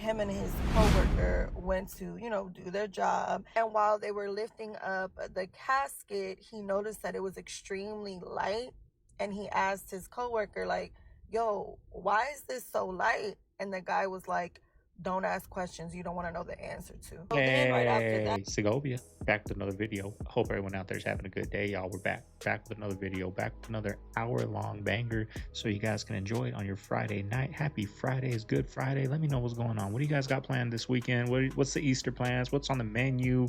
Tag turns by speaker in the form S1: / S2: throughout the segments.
S1: him and his coworker went to, do their job. And while they were lifting up the casket, he noticed that it was extremely light. And he asked his coworker, like, yo, why is this so light? And the guy was like, don't ask questions you don't want to know the answer to. So then right after that,
S2: Segovia, back with another video. I hope everyone out there is having a good day, y'all. We're back with another video, back with another hour-long banger, so you guys can enjoy it on your Friday night. Happy Friday, is Good Friday. Let me know what's going on. What do you guys got planned this weekend? What's the Easter plans? What's on the menu? You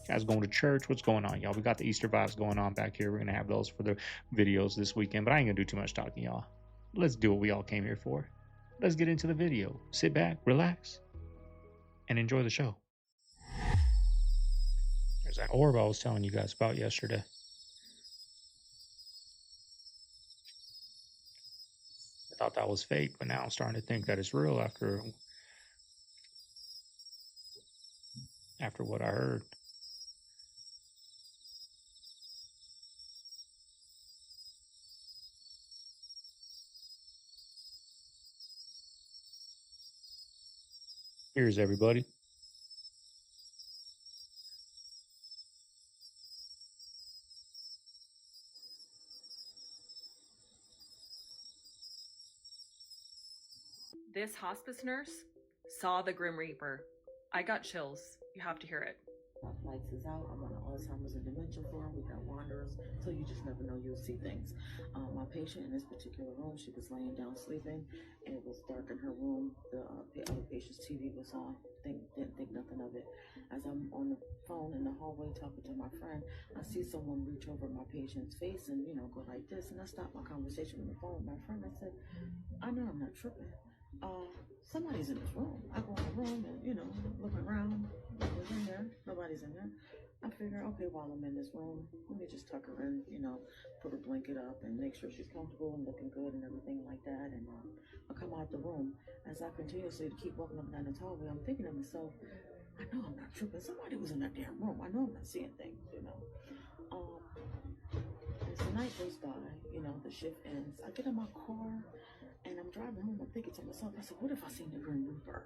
S2: guys going to church? What's going on, y'all? We got the Easter vibes going on back here. We're gonna have those for the videos this weekend, but I ain't gonna do too much talking, y'all. Let's do what we all came here for. Let's get into the video. Sit back, relax, and enjoy the show. There's that orb I was telling you guys about yesterday. I thought that was fake, but now I'm starting to think that it's real after what I heard. Here's everybody.
S3: This hospice nurse saw the Grim Reaper. I got chills. You have to hear it.
S4: Lights is out. I'm on an Alzheimer's and dementia floor. We got wanderers, so you just never know. You'll see things. My patient in this particular room, she was laying down sleeping, and it was dark in her room. The other patient's TV was on. Didn't think nothing of it. As I'm on the phone in the hallway talking to my friend, I see someone reach over my patient's face and go like this, and I stopped my conversation on the phone with my friend. I said, I know I'm not tripping. Somebody's in this room. I go in the room and, look around. Nobody's in there. Nobody's in there. I figure, okay, while I'm in this room, let me just tuck her in, put her blanket up and make sure she's comfortable and looking good and everything like that. And I come out the room. As I continuously keep walking up and down the hallway, I'm thinking to myself, I know I'm not tripping. Somebody was in that damn room. I know I'm not seeing things, As the night goes by, the shift ends. I get in my car and I'm driving home. I'm thinking to myself, I said, what if I seen the Grim Reaper?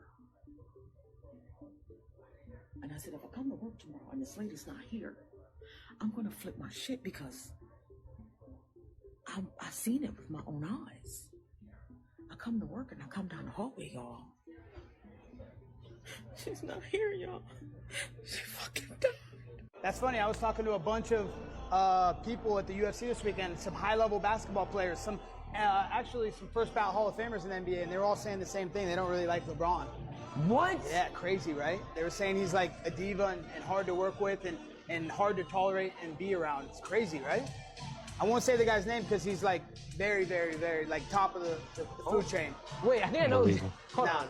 S4: And I said, if I come to work tomorrow and this lady's not here, I'm going to flip my shit because I seen it with my own eyes. I come to work and I come down the hallway, y'all. She's not here, y'all. She fucking died.
S5: That's funny. I was talking to a bunch of people at the UFC this weekend, some high-level basketball players, some actually some first ballot Hall of Famers in the NBA, and they were all saying the same thing. They don't really like LeBron.
S6: What?
S5: Yeah, crazy, right? They were saying he's like a diva and hard to work with and hard to tolerate and be around. It's crazy, right? I won't say the guy's name because he's like very, very, very like top of the food chain.
S6: Wait, I think I know. Hold on.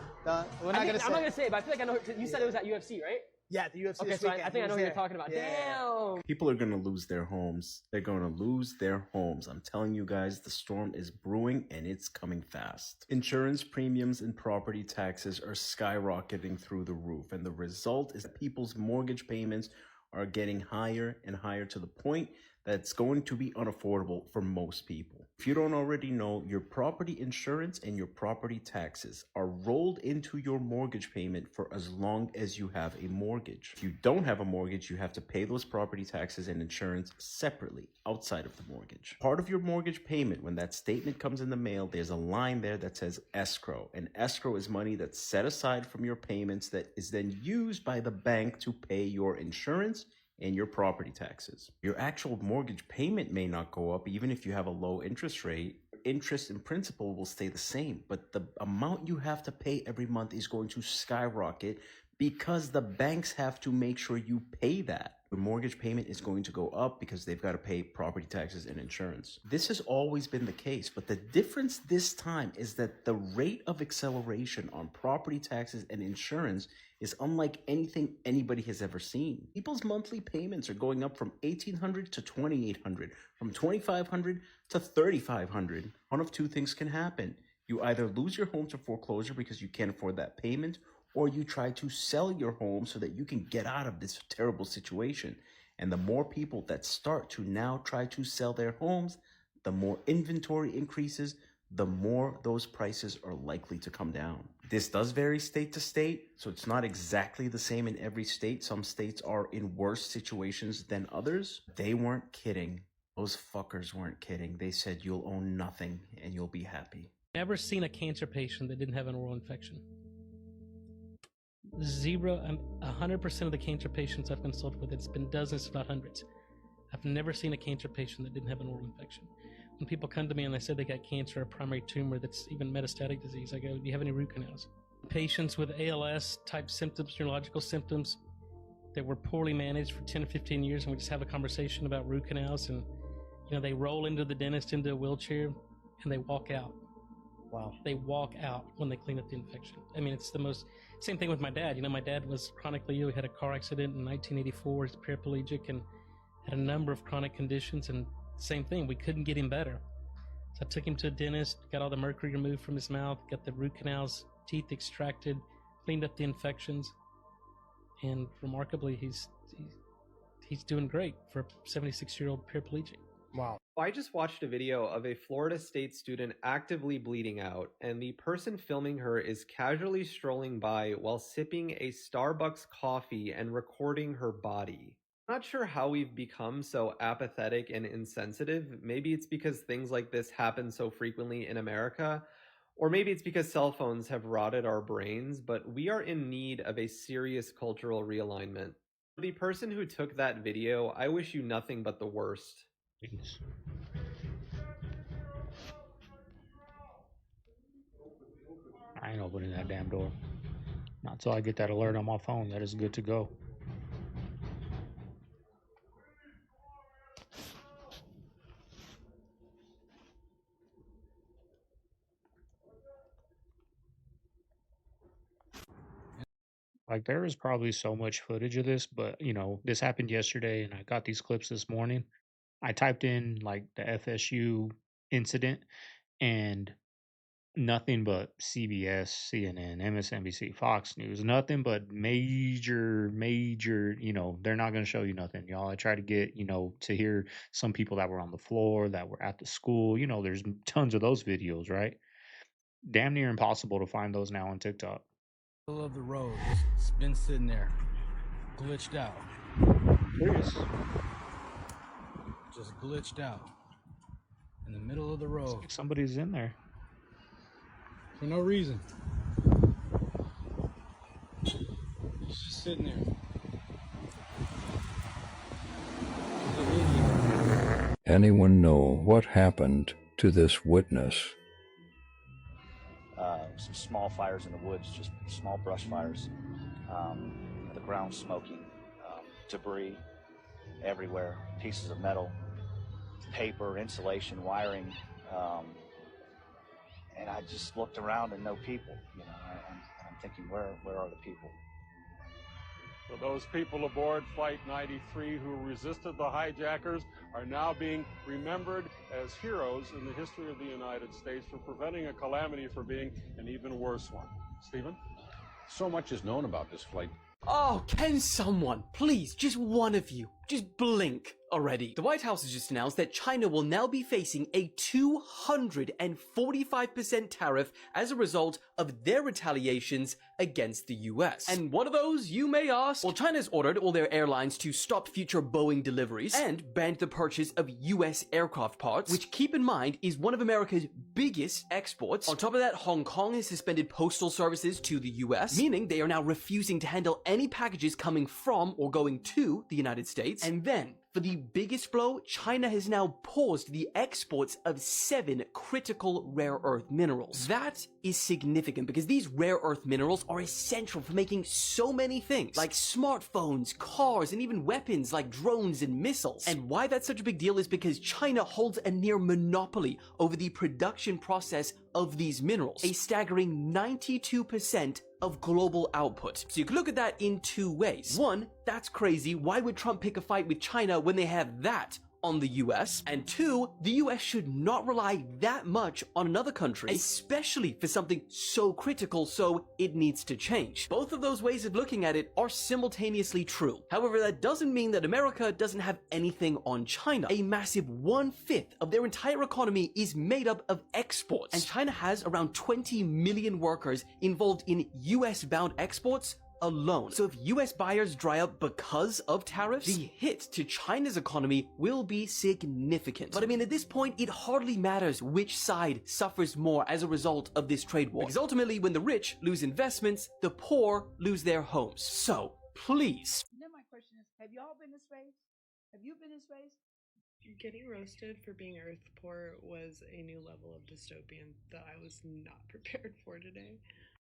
S5: We're not gonna say.
S6: I'm not gonna say it, but I feel like I know. You said it was at UFC, right?
S5: Yeah, the UFC.
S6: Okay, so I think I know who you're talking about.
S5: Yeah.
S6: Damn.
S7: People are going to lose their homes. They're going to lose their homes. I'm telling you guys, the storm is brewing and it's coming fast. Insurance premiums and property taxes are skyrocketing through the roof. And the result is that people's mortgage payments are getting higher and higher to the point that's going to be unaffordable for most people. If you don't already know, your property insurance and your property taxes are rolled into your mortgage payment for as long as you have a mortgage. If you don't have a mortgage, you have to pay those property taxes and insurance separately outside of the mortgage. Part of your mortgage payment, when that statement comes in the mail, there's a line there that says escrow. And escrow is money that's set aside from your payments that is then used by the bank to pay your insurance and your property taxes. Your actual mortgage payment may not go up even if you have a low interest rate. Interest and principal will stay the same, but the amount you have to pay every month is going to skyrocket because the banks have to make sure you pay that. The mortgage payment is going to go up because they've got to pay property taxes and insurance. This has always been the case, but the difference this time is that the rate of acceleration on property taxes and insurance is unlike anything anybody has ever seen. People's monthly payments are going up from $1,800 to $2,800, from $2,500 to $3,500. One of two things can happen. You either lose your home to foreclosure because you can't afford that payment, or you try to sell your home so that you can get out of this terrible situation. And the more people that start to now try to sell their homes, the more inventory increases, the more those prices are likely to come down. This does vary state to state, so it's not exactly the same in every state. Some states are in worse situations than others. They weren't kidding. Those fuckers weren't kidding. They said you'll own nothing and you'll be happy.
S8: Never seen a cancer patient that didn't have an oral infection. 100% of the cancer patients I've consulted with, it's been dozens, if not hundreds. I've never seen a cancer patient that didn't have an oral infection. When people come to me and they say they got cancer or a primary tumor that's even metastatic disease, I go, do you have any root canals? Patients with ALS type symptoms, neurological symptoms that were poorly managed for 10 or 15 years, and we just have a conversation about root canals, and they roll into the dentist into a wheelchair and they walk out.
S9: Wow.
S8: They walk out when they clean up the infection. I mean, it's the most, same thing with my dad. My dad was chronically ill. He had a car accident in 1984. He's paraplegic and had a number of chronic conditions, and same thing, we couldn't get him better. So I took him to a dentist, got all the mercury removed from his mouth, got the root canals, teeth extracted, cleaned up the infections, and remarkably, he's doing great for a 76-year-old paraplegic.
S9: Wow.
S10: I just watched a video of a Florida State student actively bleeding out, and the person filming her is casually strolling by while sipping a Starbucks coffee and recording her body. I'm not sure how we've become so apathetic and insensitive. Maybe it's because things like this happen so frequently in America, or maybe it's because cell phones have rotted our brains, but we are in need of a serious cultural realignment. For the person who took that video, I wish you nothing but the worst.
S2: Jeez. I ain't opening that damn door. Not till I get that alert on my phone that it's good to go. Like, there is probably so much footage of this, but this happened yesterday and I got these clips this morning. I typed in like the FSU incident and nothing but CBS, CNN, MSNBC, Fox News, nothing but major, they're not going to show you nothing, y'all. I try to get, to hear some people that were on the floor, that were at the school. There's tons of those videos, right? Damn near impossible to find those now on TikTok.
S9: Middle of the road, it's been sitting there, glitched out.
S2: Curious.
S9: Just glitched out in the middle of the road.
S2: Like somebody's in there
S9: for no reason. It's just sitting there.
S11: Anyone know what happened to this witness?
S12: Some small fires in the woods, just small brush fires. The ground smoking, debris everywhere, pieces of metal, paper, insulation, wiring, and I just looked around and no people, and I'm thinking, where are the people?
S13: So those people aboard Flight 93 who resisted the hijackers are now being remembered as heroes in the history of the United States for preventing a calamity from being an even worse one. Stephen?
S14: So much is known about this flight.
S6: Oh, can someone, please, just one of you, just blink already. The White House has just announced that China will now be facing a 245% tariff as a result of their retaliations against the US. And what are those, you may ask? Well, China's ordered all their airlines to stop future Boeing deliveries and banned the purchase of US aircraft parts, which, keep in mind, is one of America's biggest exports. On top of that, Hong Kong has suspended postal services to the US, meaning they are now refusing to handle any packages coming from or going to the United States. And then, for the biggest blow, China has now paused the exports of 7 critical rare earth minerals. That is significant because these rare earth minerals are essential for making so many things, like smartphones, cars, and even weapons like drones and missiles. And why that's such a big deal is because China holds a near monopoly over the production process of these minerals, a staggering 92% of global output. So you can look at that in 2 ways. One, that's crazy. Why would Trump pick a fight with China when they have that on the US, and 2, the US should not rely that much on another country, especially for something so critical, so it needs to change. Both of those ways of looking at it are simultaneously true. However, that doesn't mean that America doesn't have anything on China. A massive 1/5 of their entire economy is made up of exports, and China has around 20 million workers involved in US-bound exports alone. So if US buyers dry up because of tariffs, the hit to China's economy will be significant. But I mean, at this point, it hardly matters which side suffers more as a result of this trade war. Because ultimately, when the rich lose investments, the poor lose their homes. So, please.
S15: Then my question is, have y'all been to space? Have you been in space?
S16: Getting roasted for being earth poor was a new level of dystopian that I was not prepared for today.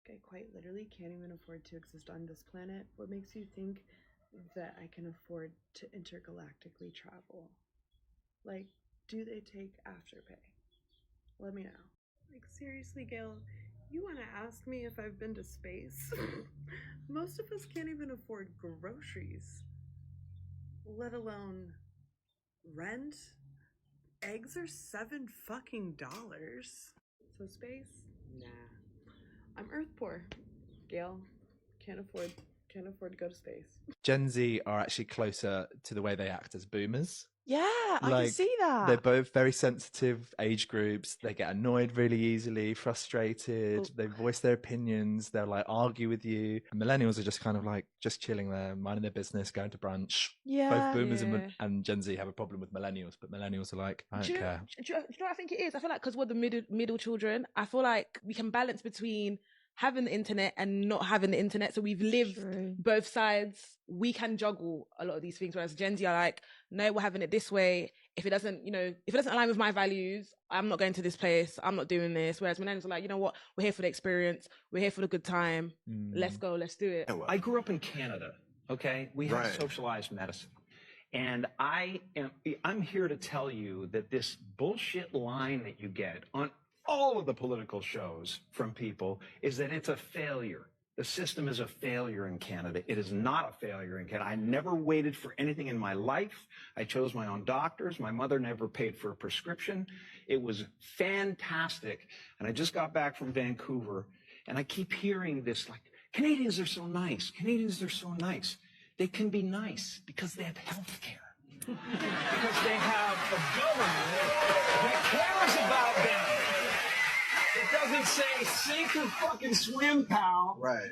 S16: I quite literally can't even afford to exist on this planet. What makes you think that I can afford to intergalactically travel? Like, do they take Afterpay? Let me know. Like, seriously, Gail, you want to ask me if I've been to space? Most of us can't even afford groceries, let alone rent. Eggs are $7 fucking. So space? Nah. I'm earth poor. Gail, can't afford to go to space.
S17: Gen Z are actually closer to the way they act as boomers.
S18: Yeah, I can see that.
S17: They're both very sensitive age groups. They get annoyed really easily, frustrated. They voice their opinions. They'll like argue with you. And millennials are just kind of like just chilling there, minding their business, going to brunch.
S18: Yeah.
S17: Both boomers and Gen Z have a problem with millennials, but millennials are like, I don't care.
S18: Do you know what I think it is? I feel like because we're the middle children, I feel like we can balance between having the internet and not having the internet. So we've lived both sides. We can juggle a lot of these things. Whereas Gen Z are like, no, we're having it this way. If it doesn't align with my values, I'm not going to this place. I'm not doing this. Whereas millennials are like, you know what? We're here for the experience. We're here for the good time. Let's go. Let's do it.
S19: I grew up in Canada. Okay. We have socialized medicine. And I'm here to tell you that this bullshit line that you get on all of the political shows from people is that it's a failure. The system is a failure in Canada. It is not a failure in Canada. I never waited for anything in my life. I chose my own doctors. My mother never paid for a prescription. It was fantastic. And I just got back from Vancouver, and I keep hearing this like, Canadians are so nice. Canadians are so nice. They can be nice because they have health care. Because they have a government that cares about them. It doesn't say sink or fucking swim, pal. Right.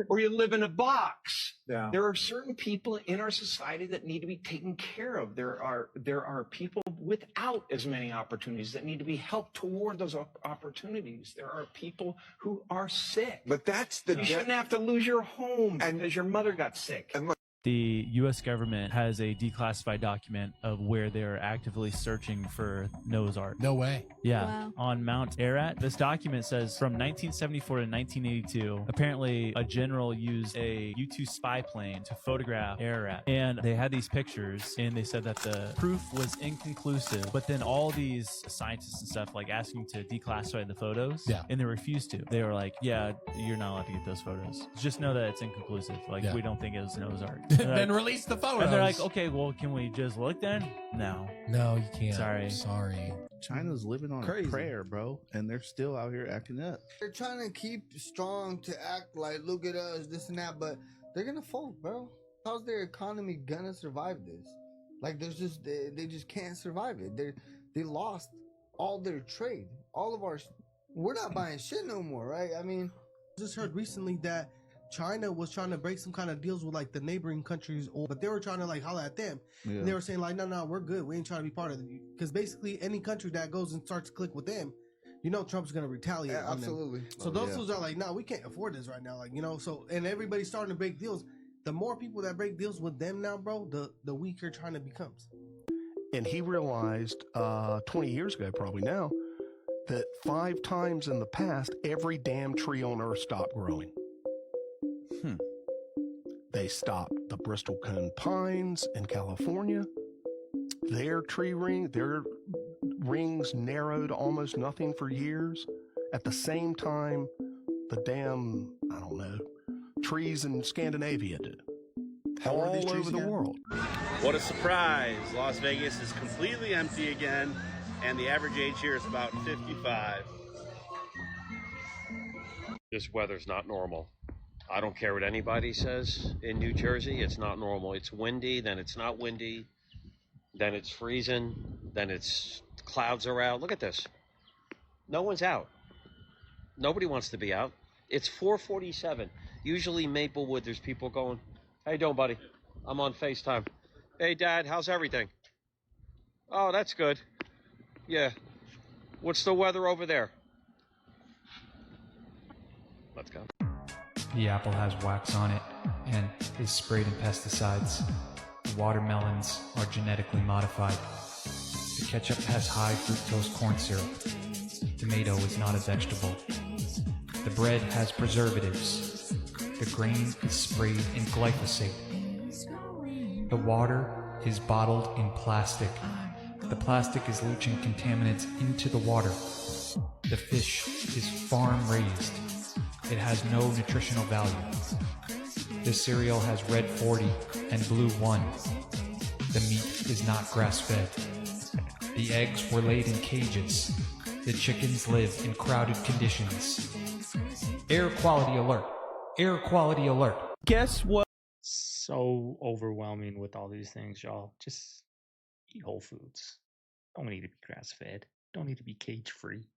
S19: Or you live in a box. Yeah. There are certain people in our society that need to be taken care of. There are people without as many opportunities that need to be helped toward those opportunities. There are people who are sick.
S20: But that's the...
S19: You shouldn't have to lose your home because your mother got sick.
S21: The U.S. government has a declassified document of where they're actively searching for Noah's Ark.
S22: No way.
S21: Yeah,
S22: Wow.
S21: on Mount Ararat. This document says from 1974 to 1982, apparently a general used a U-2 spy plane to photograph Ararat. And they had these pictures, and they said that the proof was inconclusive. But then all these scientists and stuff like asking to declassify the photos, and they refused to. They were like, yeah, you're not allowed to get those photos. Just know that it's inconclusive. Like, we don't think it was Noah's Ark.
S22: Then release the photos.
S21: And they're like, okay, well, can we just look then? No.
S22: No, you can't.
S21: Sorry.
S23: China's living on a prayer, bro, and they're still out here acting up.
S24: They're trying to keep strong to act like, look at us, this and that, but they're gonna fold, bro. How's their economy gonna survive this? Like, there's just they just can't survive it. They lost all their trade, all of our. We're not buying shit no more, right? I mean,
S25: just heard recently that China was trying to break some kind of deals with like the neighboring countries, but they were trying to like holler at them.
S23: Yeah.
S25: And they were saying like, no, we're good. We ain't trying to be part of it. Because basically any country that goes and starts to click with them, you know, Trump's going to retaliate on
S24: absolutely.
S25: them. So those dudes are like, no, we can't afford this right now. Like, you know, so, and everybody's starting to break deals. The more people that break deals with them now, bro, the weaker China becomes.
S23: And he realized 20 years ago, probably now, that 5 times in the past, every damn tree on Earth stopped growing. They stopped the Bristol cone pines in California. Their rings narrowed almost nothing for years. At the same time, the damn, I don't know, trees in Scandinavia did. How all are these trees over the again? world.
S1: What a surprise. Las Vegas is completely empty again, and the average age here is about 55.
S3: This weather's not normal. I don't care what anybody says in New Jersey, it's not normal. It's windy, then it's not windy, then it's freezing, then it's clouds are out. Look at this. No one's out. Nobody wants to be out. It's 4:47. Usually Maplewood, there's people going, "How you doing, buddy? I'm on FaceTime. Hey, Dad, how's everything? Oh, that's good. Yeah. What's the weather over there? Let's go."
S4: The apple has wax on it and is sprayed in pesticides. The watermelons are genetically modified. The ketchup has high fructose corn syrup. Tomato is not a vegetable. The bread has preservatives. The grain is sprayed in glyphosate. The water is bottled in plastic. The plastic is leaching contaminants into the water. The fish is farm raised. It has no nutritional value. The cereal has red 40 and blue 1. The meat is not grass-fed. The eggs were laid in cages. The chickens live in crowded conditions. Air quality alert. Air quality alert.
S2: Guess what? So overwhelming with all these things, y'all. Just eat whole foods. Don't need to be grass-fed. Don't need to be cage-free.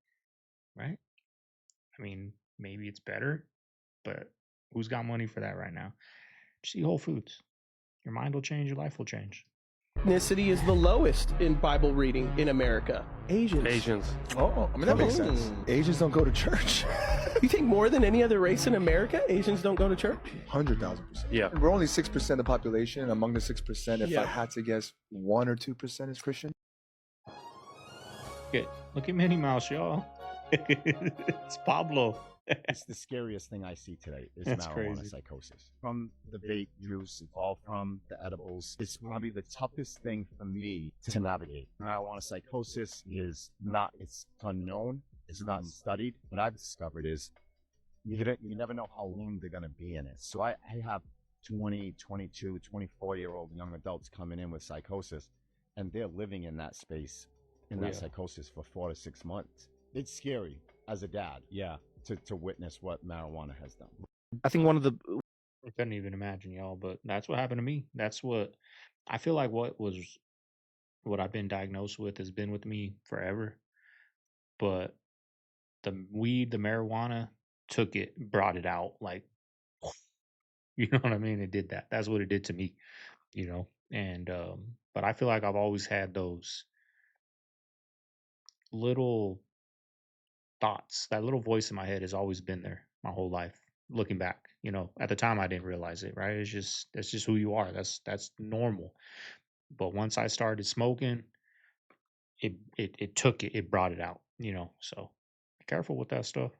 S2: Right? I mean, maybe it's better, but who's got money for that right now? Just eat whole foods. Your mind will change, your life will change.
S5: Ethnicity is the lowest in Bible reading in America. Asians.
S20: Oh, I mean, that makes sense. Asians don't go to church.
S5: You think more than any other race in America, Asians don't go to church?
S20: 100,000%.
S3: Yeah.
S20: We're only 6% of the population. Among the 6%, if
S5: Yeah.
S20: I had to guess, 1 or 2% is Christian.
S2: Look at Minnie Mouse, y'all. It's Pablo.
S26: It's the scariest thing I see today is
S2: That's
S26: marijuana
S2: crazy.
S26: psychosis. From the vape juice, it's all from the edibles. It's probably the toughest thing for me to navigate. Marijuana psychosis is not, it's unknown, it's not studied. What I've discovered is you never know how long they're going to be in it. So I have 20, 22, 24-year-old young adults coming in with psychosis, and they're living in that space, in that psychosis for 4 to 6 months. It's scary as a dad, to witness what marijuana has done.
S27: I think one of the
S2: I couldn't even imagine, y'all, but that's what happened to me. That's what I feel like what I've been diagnosed with has been with me forever. But the weed, the marijuana took it, brought it out like you know what I mean? It did that. That's what it did to me, you know. And but I feel like I've always had those little thoughts. That little voice in my head has always been there my whole life. Looking back, you know, at the time I didn't realize it, right? That's just who you are. That's normal. But once I started smoking, it took it, it brought it out, you know. So be careful with that stuff.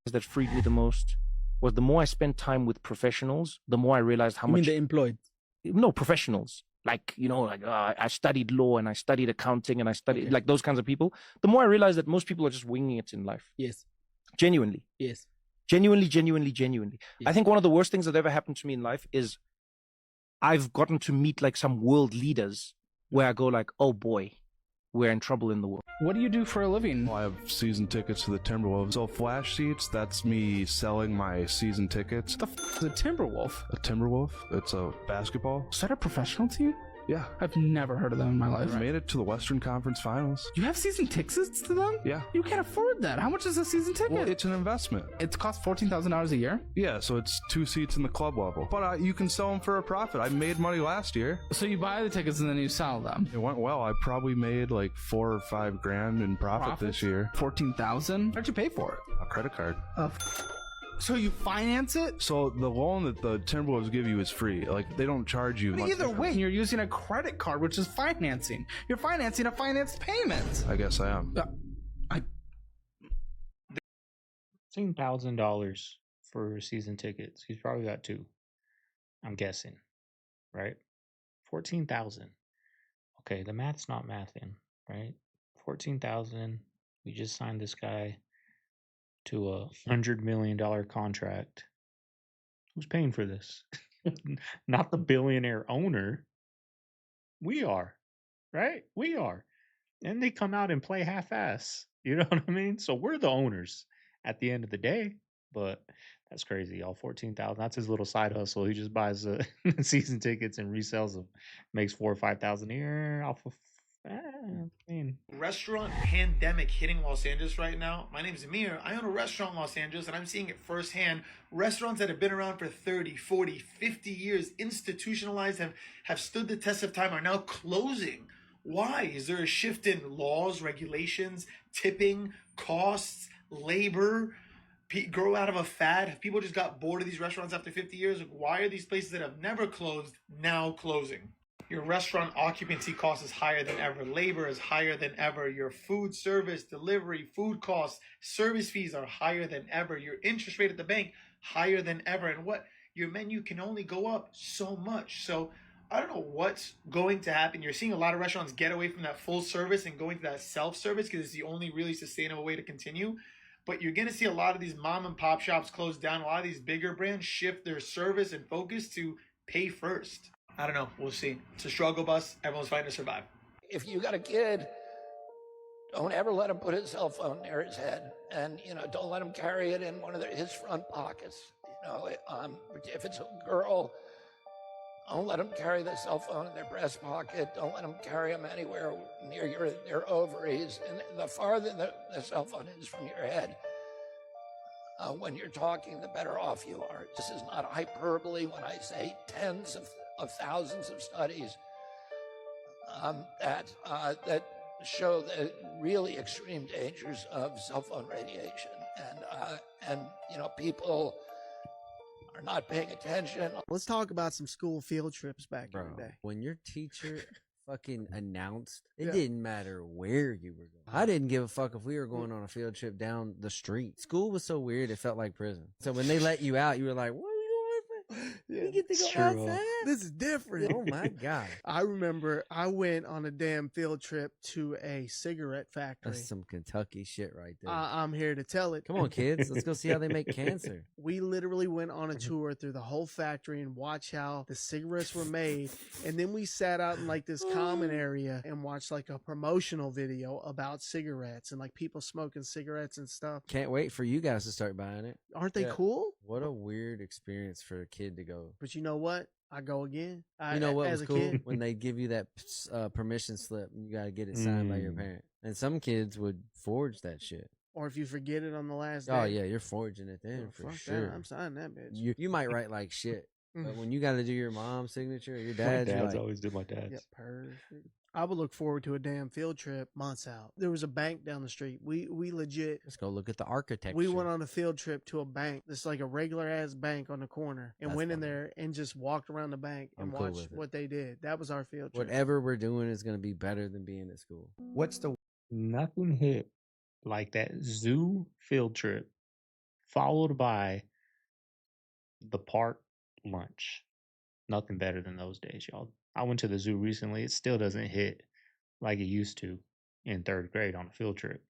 S27: that freed me the most was the more I spent time with professionals, the more I realized how
S9: You
S27: much.
S9: mean the employed?
S27: No, professionals. Like, you know, like I studied law and I studied accounting and I studied like those kinds of people. The more I realized that most people are just winging it in life.
S9: Yes.
S27: Genuinely.
S9: Yes.
S27: Genuinely. I think one of the worst things that ever happened to me in life is I've gotten to meet like some world leaders where I go like, oh boy, we're in trouble in the world.
S9: What do you do for a living?
S28: I have season tickets to the Timberwolves. So flash seats, that's me selling my season tickets.
S9: The is a Timberwolf?
S28: A Timberwolf? It's a basketball.
S9: Is that a professional team?
S28: Yeah.
S9: I've never heard of them in my life.
S28: I made it to the Western Conference Finals.
S9: You have season tickets to them?
S28: Yeah.
S9: You can't afford that. How much is a season ticket?
S28: Well, it's an investment.
S9: It costs $14,000 a year?
S28: Yeah, so it's 2 seats in the club level. But you can sell them for a profit. I made money last year.
S9: So you buy the tickets and then you sell them?
S28: It went well. I probably made like 4 or 5 grand in profit this year.
S9: 14,000? How'd you pay for it?
S28: A credit card.
S9: So you finance it?
S28: So the loan that the Timberwolves give you is free. Like, they don't charge you.
S9: But either way, you're using a credit card, which is financing. You're financing a financed payment.
S28: I guess I am.
S2: $15,000 for season tickets. He's probably got 2. I'm guessing, right? 14,000. Okay, the math's not mathing, right? 14,000. We just signed this guy to a $100 million contract. Who's paying for this? Not the billionaire owner. We are, right? We are. And they come out and play half-ass. You know what I mean? So we're the owners at the end of the day. But that's crazy, y'all. 14,000. That's his little side hustle. He just buys season tickets and resells them. Makes 4 or 5,000 a year off of. I mean,
S6: Restaurant pandemic hitting Los Angeles right now. My name is Amir. I own a restaurant in Los Angeles and I'm seeing it firsthand. Restaurants that have been around for 30, 40, 50 years, institutionalized, have stood the test of time, are now closing. Why? Is there a shift in laws, regulations, tipping, costs, labor? Grow out of a fad? Have people just got bored of these restaurants after 50 years? Why are these places that have never closed now closing? Your restaurant occupancy cost is higher than ever. Labor is higher than ever. Your food service, delivery, food costs, service fees are higher than ever. Your interest rate at the bank, higher than ever. And what? Your menu can only go up so much. So I don't know what's going to happen. You're seeing a lot of restaurants get away from that full service and going to that self-service because it's the only really sustainable way to continue. But you're going to see a lot of these mom and pop shops close down. A lot of these bigger brands shift their service and focus to pay first. I don't know. We'll see. It's a struggle bus. Everyone's fighting to survive.
S7: If you got a kid, don't ever let him put his cell phone near his head, and don't let him carry it in one of his front pockets. If it's a girl, don't let them carry the cell phone in their breast pocket. Don't let them carry them anywhere near their ovaries. And the farther the cell phone is from your head, when you're talking, the better off you are. This is not hyperbole when I say tens of thousands of studies that show the really extreme dangers of cell phone radiation, and people are not paying attention.
S8: Let's talk about some school field trips back in the day.
S10: When your teacher fucking announced, it
S8: Yeah.
S10: didn't matter where you were going. I didn't give a fuck if we were going on a field trip down the street. School was so weird, it felt like prison. So when they let you out, you were like, what?
S8: Yeah,
S10: You get to
S8: it's
S10: go
S8: true.
S10: outside?
S8: This is different.
S10: Oh my God.
S8: I remember I went on a damn field trip to a cigarette factory.
S10: That's some Kentucky shit right there.
S8: I'm here to tell it.
S10: Come on, kids. Let's go see how they make cancer.
S8: We literally went on a tour through the whole factory and watched how the cigarettes were made. And then we sat out in like this common area and watched like a promotional video about cigarettes and like people smoking cigarettes and stuff.
S10: Can't wait for you guys to start buying it.
S8: Aren't they cool?
S10: What a weird experience for a kid to go.
S8: But you know what? I go again.
S10: You know what
S8: as
S10: was
S8: a
S10: cool?
S8: kid.
S10: When they give you that permission slip and you got to get it signed by your parent. And some kids would forge that shit.
S8: Or if you forget it on the last day.
S10: Oh, yeah, you're forging it then for
S8: fuck
S10: sure.
S8: that. I'm signing that bitch.
S10: You might write like shit. But when you got to do your mom's signature or your dad's,
S2: my
S10: you're
S2: dad's
S10: like,
S2: always do my dad's.
S8: Yep, perfect. I would look forward to a damn field trip months out. There was a bank down the street. We legit.
S10: Let's go look at the architecture.
S8: We went on a field trip to a bank. It's like a regular ass bank on the corner, and
S10: That's
S8: went in
S10: funny.
S8: there and just walked around the bank and
S10: I'm cool
S8: watched
S10: with it.
S8: what they did. That was our field trip.
S10: Whatever we're doing is going to be better than being at school.
S2: What's the nothing hit like that zoo field trip followed by the park lunch? Nothing better than those days, y'all. I went to the zoo recently. It still doesn't hit like it used to in third grade on a field trip.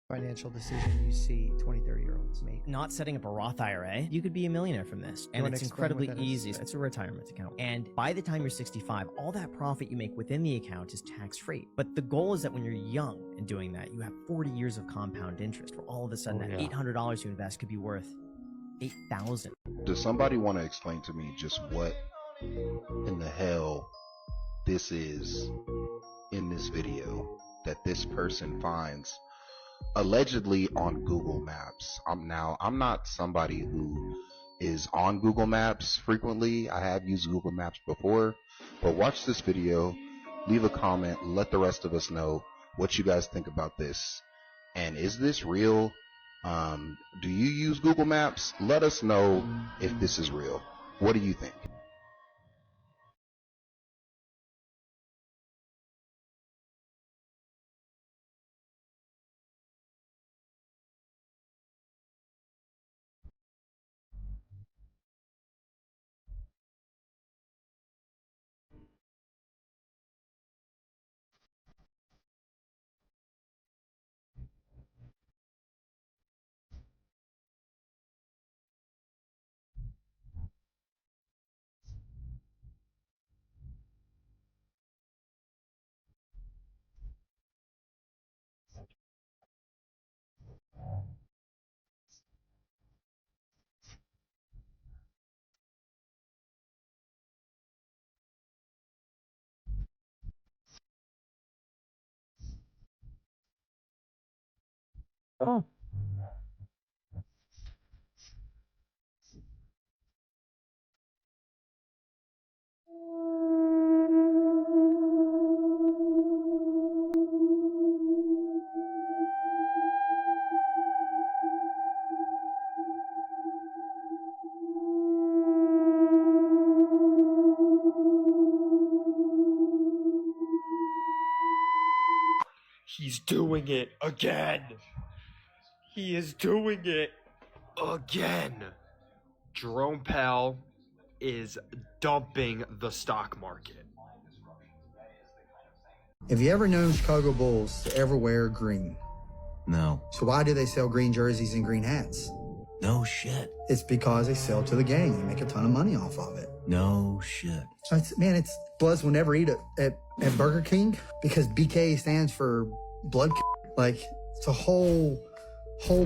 S11: Financial decision you see 20, 30-year-olds make.
S12: Not setting up a Roth IRA, you could be a millionaire from this. And
S11: wanna
S12: it's
S11: explain what
S12: incredibly
S11: that is?
S12: easy. It's a retirement account. And by the time you're 65, all that profit you make within the account is tax-free. But the goal is that when you're young and doing that, you have 40 years of compound interest, where all of a sudden that $800 you invest could be worth $8,000.
S13: Does somebody want to explain to me just what in the hell this is in this video that this person finds allegedly on Google Maps? I'm not somebody who is on Google Maps frequently. I have used Google Maps before, but watch this video, leave a comment, let the rest of us know what you guys think about this. And is this real? Do you use Google Maps? Let us know if this is real. What do you think?
S2: Oh.
S14: He's doing it again. He is doing it again. Jerome Powell is dumping the stock market.
S15: Have you ever known Chicago Bulls to ever wear green?
S16: No.
S15: So why do they sell green jerseys and green hats?
S16: No shit.
S15: It's because they sell to the gang and make a ton of money off of it.
S16: No shit.
S15: So it's Bloods will never eat at Burger King because BK stands for blood. Like, it's a whole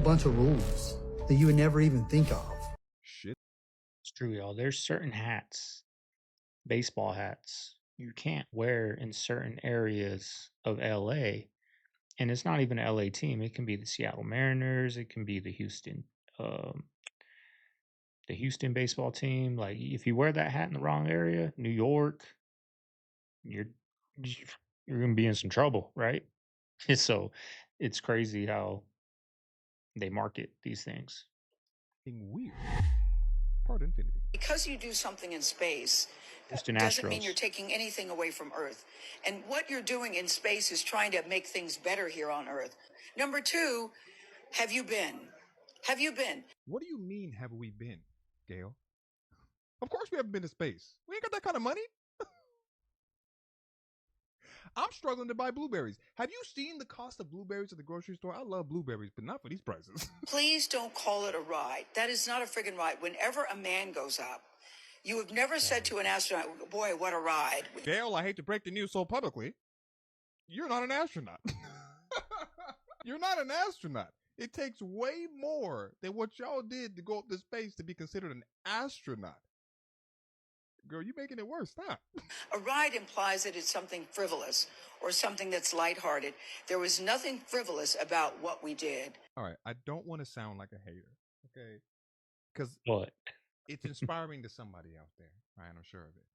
S15: bunch of rules that you would never even think of.
S2: Shit. It's true, y'all. There's certain hats, baseball hats, you can't wear in certain areas of LA. And it's not even an LA team. It can be the Seattle Mariners. It can be the Houston baseball team. Like, if you wear that hat in the wrong area, New York, you're gonna be in some trouble, right? So it's crazy how they market these things.
S17: Weird. Part infinity.
S18: Because you do something in space
S2: Houston
S18: doesn't mean
S2: Astros.
S18: you're taking anything away from Earth. And what you're doing in space is trying to make things better here on Earth. Number two, have you been? Have you been?
S17: What do you mean, have we been, Gail? Of course we haven't been to space. We ain't got that kind of money. I'm struggling to buy blueberries. Have you seen the cost of blueberries at the grocery store? I love blueberries, but not for these prices.
S18: Please don't call it a ride. That is not a friggin' ride. Whenever a man goes up, you have never said to an astronaut, boy, what a ride.
S17: Gail, I hate to break the news so publicly. You're not an astronaut. You're not an astronaut. It takes way more than what y'all did to go up to space to be considered an astronaut. Girl, you making it worse. Stop.
S18: A ride implies that it's something frivolous or something that's lighthearted. There was nothing frivolous about what we did.
S17: All right, I don't want to sound like a hater, okay? Because
S2: what?
S17: It's inspiring to somebody out there, right? I'm sure of it.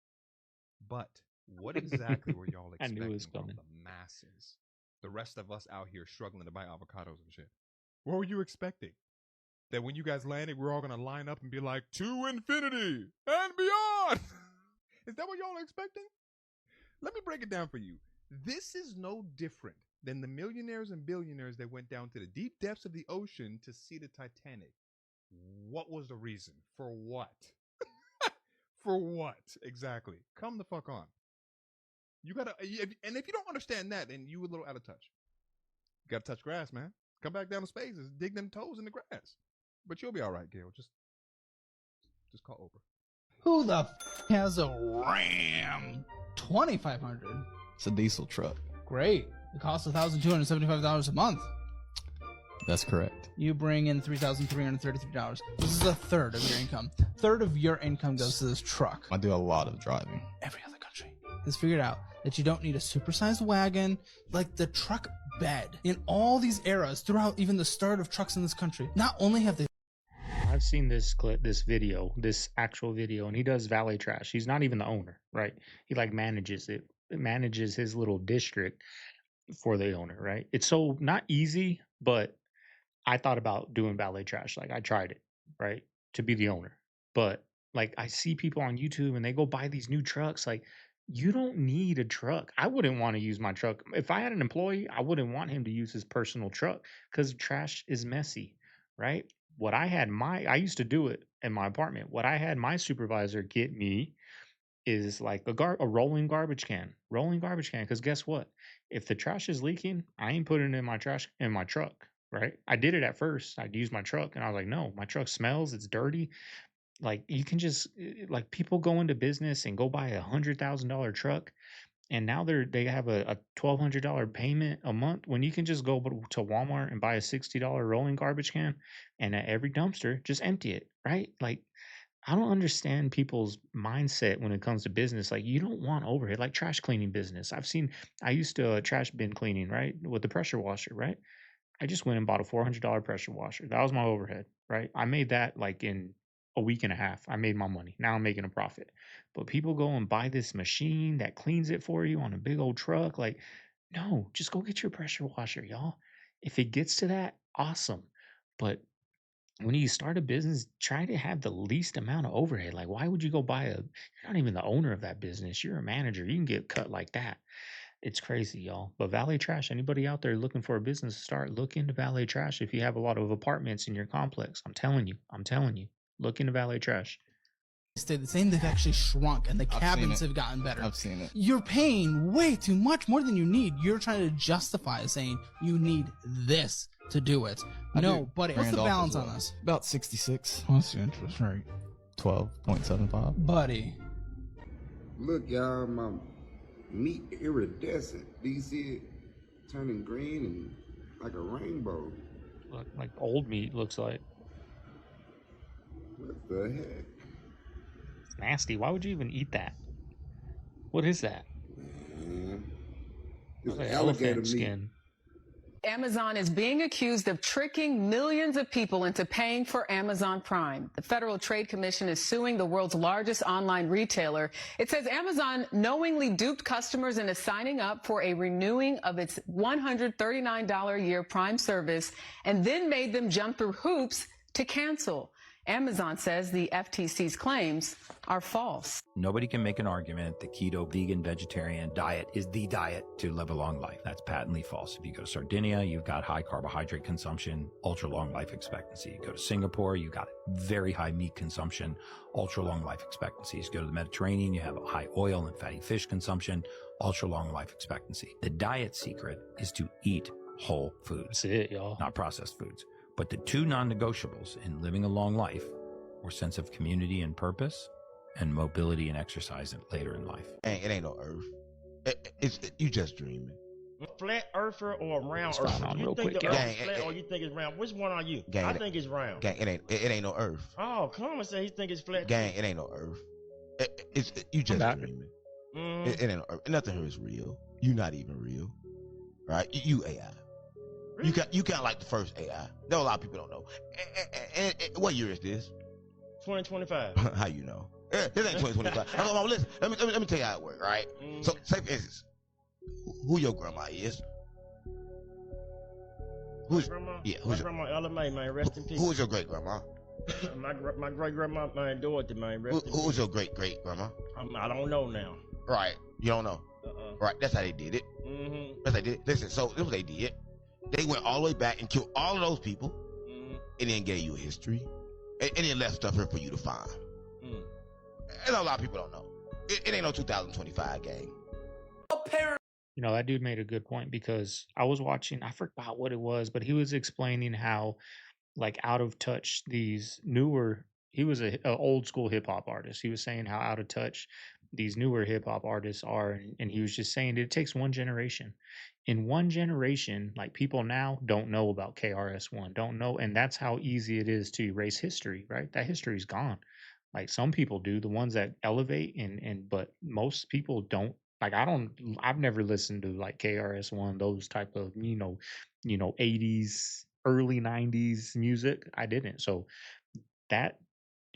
S17: But what exactly were y'all
S2: I knew it
S17: expecting
S2: was
S17: from
S2: coming.
S17: the masses? The rest of us out here struggling to buy avocados and shit. What were you expecting? That when you guys landed, we're all going to line up and be like, to infinity and beyond. Is that what y'all are expecting? Let me break it down for you. This is no different than the millionaires and billionaires that went down to the deep depths of the ocean to see the Titanic. What was the reason? For what? For what? Exactly. Come the fuck on. You gotta, and if you don't understand that, then you a little out of touch. You gotta touch grass, man. Come back down to space and dig them toes in the grass. But you'll be all right, Gail. Just call Oprah.
S19: Who the has a Ram 2500?
S21: It's a diesel truck.
S19: Great. It costs $1,275 a month.
S21: That's correct.
S19: You bring in $3,333. This is a third of your income. Third of your income goes to this truck.
S21: I do a lot of driving.
S19: Every other country has figured out that you don't need a supersized wagon, like the truck bed. In all these eras, throughout even the start of trucks in this country, not only have they...
S2: I've seen this clip, this actual video, and he does valet trash. He's not even the owner, right? He like manages his little district for the owner, right? It's so not easy, but I thought about doing valet trash. Like, I tried it, right? To be the owner. But like, I see people on YouTube and they go buy these new trucks. Like, you don't need a truck. I wouldn't want to use my truck. If I had an employee, I wouldn't want him to use his personal truck because trash is messy, right? I used to do it in my apartment. What I had my supervisor get me is like a rolling garbage can. Because guess what? If the trash is leaking, I ain't putting it in my truck, right? I did it at first. I'd use my truck and I was like, no, my truck smells. It's dirty. Like, you can just, like, people go into business and go buy $100,000 truck. And now they have a $1,200 payment a month when you can just go to Walmart and buy a $60 rolling garbage can, and at every dumpster, just empty it, right? Like, I don't understand people's mindset when it comes to business. Like, you don't want overhead, like trash cleaning business. I used to trash bin cleaning, right? With the pressure washer, right? I just went and bought a $400 pressure washer. That was my overhead, right? I made that like in a week and a half. I made my money. Now I'm making a profit. But people go and buy this machine that cleans it for you on a big old truck. Like, no, just go get your pressure washer, y'all. If it gets to that, awesome. But when you start a business, try to have the least amount of overhead. Like, why would you go buy you're not even the owner of that business. You're a manager. You can get cut like that. It's crazy, y'all. But valet trash, anybody out there looking for a business to start, look into valet trash if you have a lot of apartments in your complex. I'm telling you, look into valet trash.
S19: Stay the same. They've actually shrunk, and the cabins have gotten better.
S21: I've seen it.
S19: You're paying way too much, more than you need. You're trying to justify saying you need this to do it. No, buddy. What's the balance on this?
S21: About 66.
S19: What's the interest rate?
S21: 12.75.
S19: Buddy.
S1: Look, y'all, my meat iridescent. Do you see it turning green and like a rainbow?
S2: Like old meat looks like.
S1: What the heck?
S2: It's nasty. Why would you even eat that? What is that?
S1: Man, it's
S2: Like
S1: alligator
S2: elephant
S1: meat.
S2: skin.
S3: Amazon is being accused of tricking millions of people into paying for Amazon Prime. The Federal Trade Commission is suing the world's largest online retailer. It says Amazon knowingly duped customers into signing up for a renewing of its $139 a year Prime service and then made them jump through hoops to cancel. Amazon says the FTC's claims are false.
S4: Nobody can make an argument the keto, vegan, vegetarian diet is the diet to live a long life. That's patently false. If you go to Sardinia, you've got high carbohydrate consumption, ultra long life expectancy. You go to Singapore, you've got very high meat consumption, ultra long life expectancies. You go to the Mediterranean, you have a high oil and fatty fish consumption, ultra long life expectancy. The diet secret is to eat whole foods.
S2: That's it, y'all.
S4: Not processed foods. But the two non-negotiables in living a long life were sense of community and purpose and mobility and exercise later in life.
S5: It ain't no earth. You just dreaming.
S22: Flat earther or round
S2: What's
S22: earther?
S2: going on
S22: You
S2: real
S22: think
S2: quick,
S22: the
S2: y'all?
S22: earth is flat or you think it's round? Which one are you?
S5: Gang,
S22: I think it's round.
S5: Gang, it ain't no earth.
S22: Oh, Common say he think it's flat.
S5: Gang, it ain't no earth. You just dreaming. It ain't no earth. Nothing here is real. You not even real. Right? You AI. Really? You kind of like the first AI. There a lot of people don't know. And what year is this?
S22: 2025.
S5: How you know? This ain't 2025. Hold on, listen. Let me tell you how it works, right? So, say for instance, who your grandma is? Who's
S22: grandma?
S5: Yeah,
S22: my grandma Ella Mae, man. Rest in peace.
S5: Who is your great grandma?
S22: my great grandma, man, Dorothy, man. Rest in peace.
S5: Who's your great grandma?
S22: I don't know now.
S5: Right, you don't know. Right, that's how they did it. That's how they did it. Listen, so this is what they did. They went all the way back and killed all of those people, and then gave you a history, and then left stuff here for you to find. And a lot of people don't know. It ain't no 2025 game.
S2: You know, that dude made a good point because I was watching, I forgot what it was, but he was explaining how, like, out of touch these newer, he was a old school hip hop artist. He was saying how out of touch these newer hip hop artists are. And he was just saying it takes one generation. In one generation, like, people now don't know about KRS-One, don't know. And that's how easy it is to erase history, right? That history's gone. Like, some people do, the ones that elevate, but most people don't. Like, I've never listened to like KRS-One, those type of, 80s, early 90s music. I didn't. So that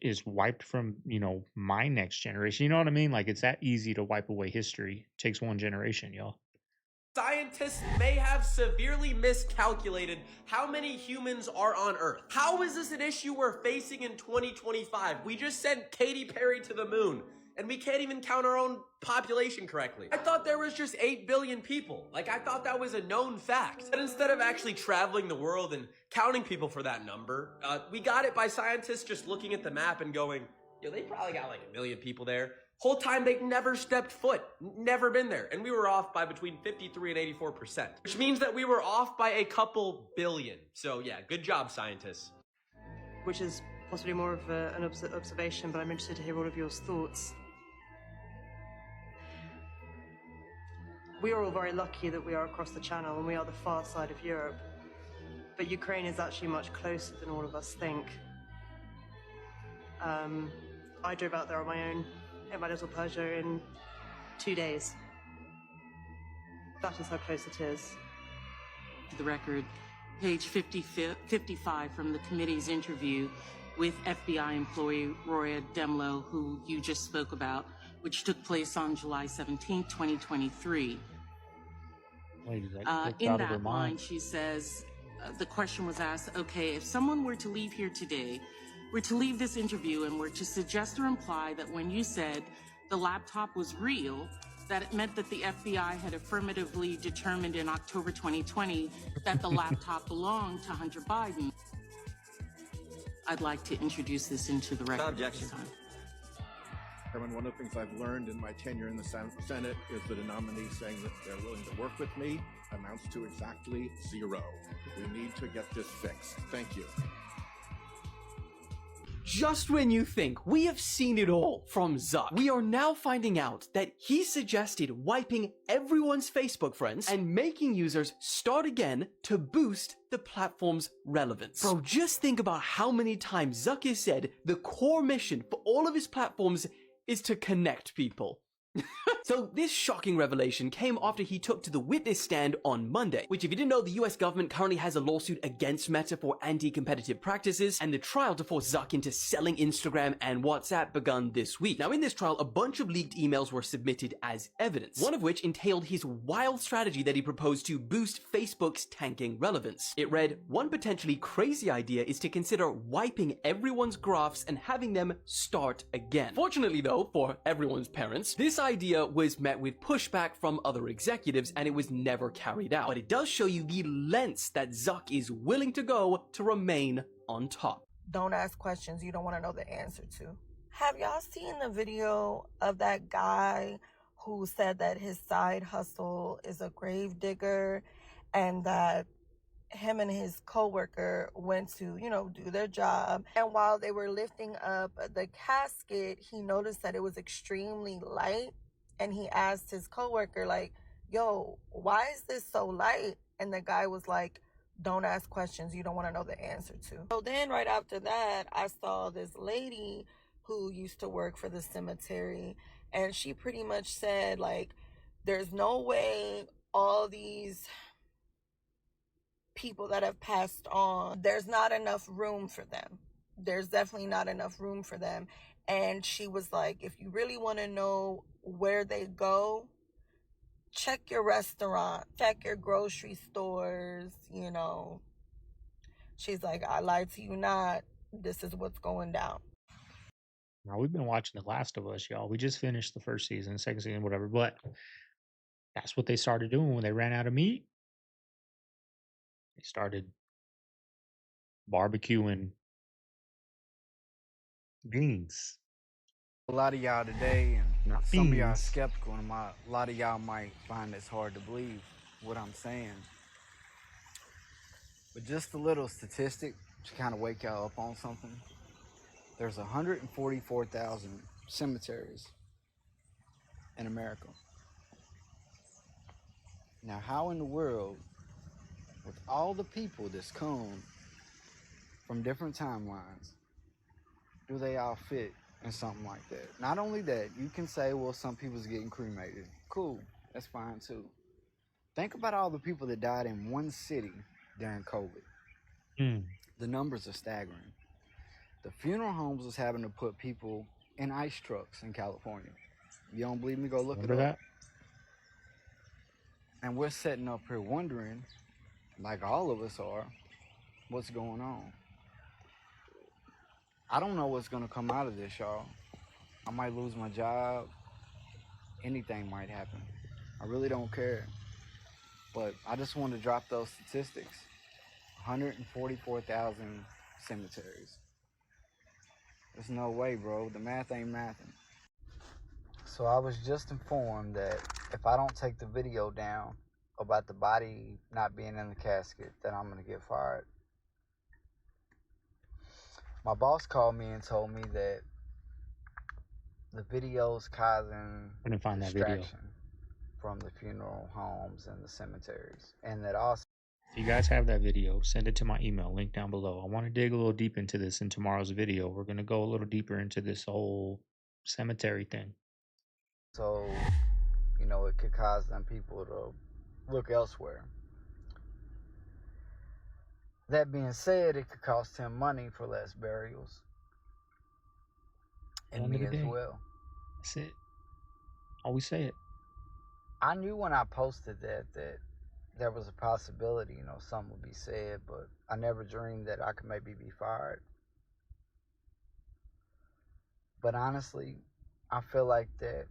S2: is wiped from, my next generation. You know what I mean? Like, it's that easy to wipe away history. It takes one generation, y'all.
S23: Scientists may have severely miscalculated how many humans are on Earth. How is this an issue we're facing in 2025? We just sent Katy Perry to the moon, and we can't even count our own population correctly. I thought there was just 8 billion people. Like, I thought that was a known fact. But instead of actually traveling the world and counting people for that number, we got it by scientists just looking at the map and going, they probably got like 1 million people there. Whole time they've never stepped foot, never been there. And we were off by between 53 and 84%, which means that we were off by a couple billion. So yeah, good job, scientists.
S24: Which is possibly more of an observation, but I'm interested to hear all of your thoughts. We are all very lucky that we are across the channel and we are the far side of Europe. But Ukraine is actually much closer than all of us think. I drove out there on my own in my little Peugeot in 2 days. That is how close it is.
S25: For the record,
S6: page 55 from the committee's interview with FBI employee Roya Demlow, who you just spoke about, which took place on July 17, 2023. In that line, she says, the question was asked, okay, if someone were to leave here today, were to leave this interview and were to suggest or imply that when you said the laptop was real, that it meant that the FBI had affirmatively determined in October 2020 that the laptop belonged to Hunter Biden. I'd like to introduce this into the record.
S7: Objection.
S9: Chairman, one of the things I've learned in my tenure in the Senate is that a nominee saying that they're willing to work with me amounts to exactly zero. We need to get this fixed. Thank you.
S23: Just when you think we have seen it all from Zuck, we are now finding out that he suggested wiping everyone's Facebook friends and making users start again to boost the platform's relevance. Bro, just think about how many times Zuck has said the core mission for all of his platforms is to connect people. So this shocking revelation came after he took to the witness stand on Monday, which if you didn't know, the US government currently has a lawsuit against Meta for anti-competitive practices, and the trial to force Zuck into selling Instagram and WhatsApp begun this week. Now in this trial, a bunch of leaked emails were submitted as evidence, one of which entailed his wild strategy that he proposed to boost Facebook's tanking relevance. It read, one potentially crazy idea is to consider wiping everyone's graphs and having them start again. Fortunately though, for everyone's parents, this idea was met with pushback from other executives and it was never carried out. But it does show you the lengths that Zuck is willing to go to remain on top.
S20: Don't ask questions you don't want to know the answer to. Have y'all seen the video of that guy who said that his side hustle is a grave digger and that him and his coworker went to, do their job, and while they were lifting up the casket, he noticed that it was extremely light, and he asked his coworker, like, yo, why is this so light? And the guy was like, don't ask questions you don't want to know the answer to. So then right after that, I saw this lady who used to work for the cemetery, and she pretty much said, like, there's no way all these people that have passed on, there's not enough room for them. There's definitely not enough room for them. And she was like, if you really want to know where they go, check your restaurant, check your grocery stores, She's like, I lied to you not. This is what's going down.
S2: Now, we've been watching The Last of Us, y'all. We just finished the first season, second season, whatever. But that's what they started doing when they ran out of meat. They started barbecuing beans.
S25: A lot of y'all today, and
S2: Not
S25: some of y'all
S2: beans.
S25: skeptical, and a lot of y'all might find this hard to believe what I'm saying. But just a little statistic to kind of wake y'all up on something. There's 144,000 cemeteries in America. Now, how in the world, with all the people that's come from different timelines, do they all fit in something like that? Not only that, you can say, well, some people's getting cremated. Cool, that's fine too. Think about all the people that died in one city during COVID. The numbers are staggering. The funeral homes was having to put people in ice trucks in California. You don't believe me? Go look
S2: Remember
S25: it up.
S2: that?
S25: And we're sitting up here wondering, like all of us are, what's going on. I don't know what's gonna come out of this, y'all. I might lose my job. Anything might happen. I really don't care. But I just want to drop those statistics. 144,000 cemeteries. There's no way, bro. The math ain't mathing. So I was just informed that if I don't take the video down about the body not being in the casket, then I'm gonna get fired. My boss called me and told me that the video's causing
S2: I didn't find that video.
S25: distraction from the funeral homes and the cemeteries, and that also.
S2: If you guys have that video, send it to my email, link down below. I want to dig a little deep into this in tomorrow's video. We're going to go a little deeper into this whole cemetery thing.
S25: So, it could cause them people to look elsewhere. That being said, it could cost him money for less burials. And
S2: End of
S25: me
S2: the
S25: as
S2: day.
S25: well.
S2: That's it. Always say it.
S25: I knew when I posted that there was a possibility, you know, something would be said, but I never dreamed that I could maybe be fired. But honestly, I feel like that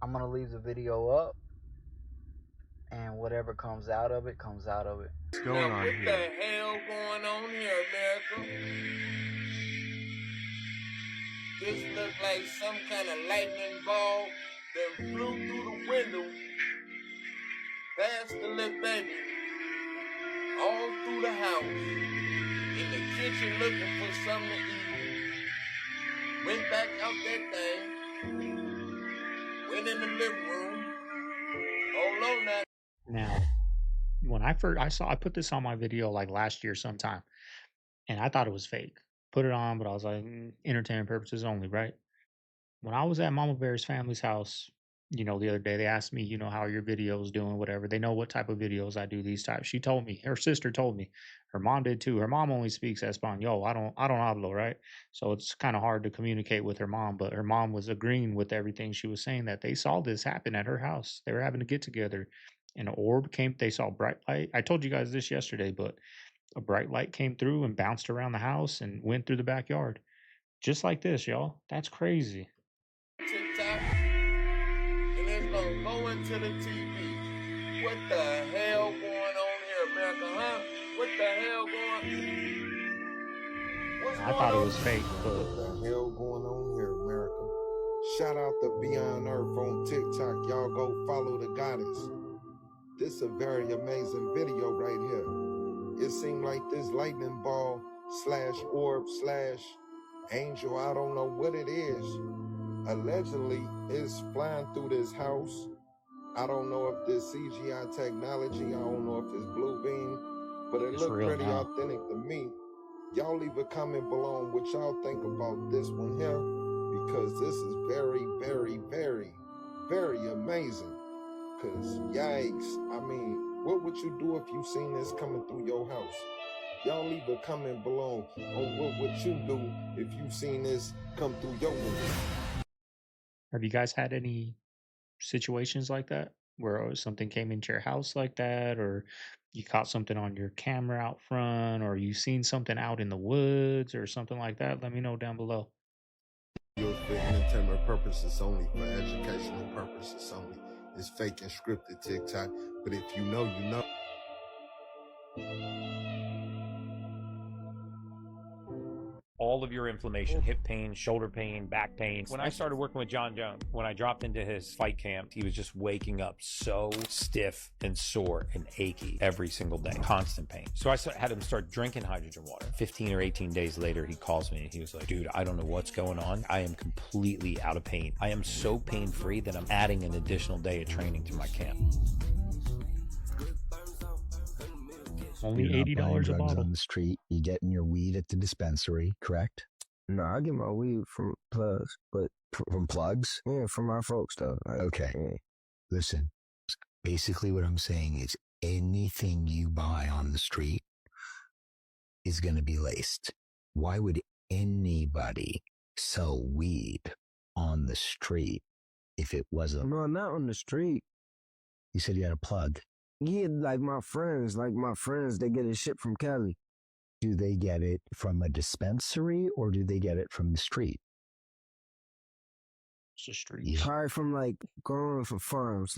S25: I'm going to leave the video up, and whatever comes out of it, comes out of it.
S7: What's going on here? What the hell going on here, America? This look like some kind of lightning ball that flew through the window past the little baby, all through the house, in the kitchen looking for something to eat, went back out that thing, went in the living room, hold on now.
S2: Now, when I put this on my video like last year sometime, and I thought it was fake. Put it on, but I was like, entertainment purposes only, right? When I was at Mama Bear's family's house, the other day, they asked me, how are your videos doing, whatever. They know what type of videos I do, these types. She told me, her sister told me, her mom did too. Her mom only speaks Espanol. I don't hablo, right? So it's kind of hard to communicate with her mom, but her mom was agreeing with everything she was saying, that they saw this happen at her house. They were having to get together, and an orb came. They saw bright light. I told you guys this yesterday, but a bright light came through and bounced around the house and went through the backyard. Just like this, y'all. That's crazy.
S7: TikTok, and it's gonna go into the TV. What the hell going on here, America, huh? What the hell
S2: I thought it was fake, but
S1: what the hell going on here, America? Shout out to Beyond Earth on TikTok. Y'all go follow the goddess. This a very amazing video right here. It seemed like this lightning ball / orb / angel, I don't know what it is, allegedly is flying through this house. I don't know if this CGI technology, I don't know if it's blue beam, but it looked pretty authentic to me. Y'all leave a comment below on what y'all think about this one here, because this is very, very, very, very amazing. Cause yikes, I mean, what would you do if you seen this coming through your house? Y'all leave a comment below on what would you do if you seen this come through your window.
S2: have you guys had any situations like that where something came into your house like that, or you caught something on your camera out front, or you seen something out in the woods or something like that? Let me know down below.
S1: For entertainment purposes only, for educational purposes only. It's fake and scripted TikTok, but if you know, you know.
S4: All of your inflammation, hip pain, shoulder pain, back pain. When I started working with John Jones, when I dropped into his fight camp, he was just waking up so stiff and sore and achy every single day, constant pain. So I had him start drinking hydrogen water. 15 or 18 days later, he calls me and he was like, dude, I don't know what's going on. I am completely out of pain. I am so pain-free that I'm adding an additional day of training to my camp.
S2: Only $80 a bottle
S8: on the street. You getting your weed at the dispensary, correct?
S10: No, I get my weed from plugs, but
S8: from plugs?
S10: Yeah, from my folks though. Like,
S8: okay.
S10: Yeah.
S8: Listen, basically what I'm saying is anything you buy on the street is going to be laced. Why would anybody sell weed on the street if it wasn't?
S10: No, not on the street.
S8: You said you had a plug.
S10: Yeah, like my friends, they get a shit from Cali.
S8: Do they get it from a dispensary or do they get it from the street?
S2: It's the street.
S8: Yeah.
S10: Probably from like growing farms.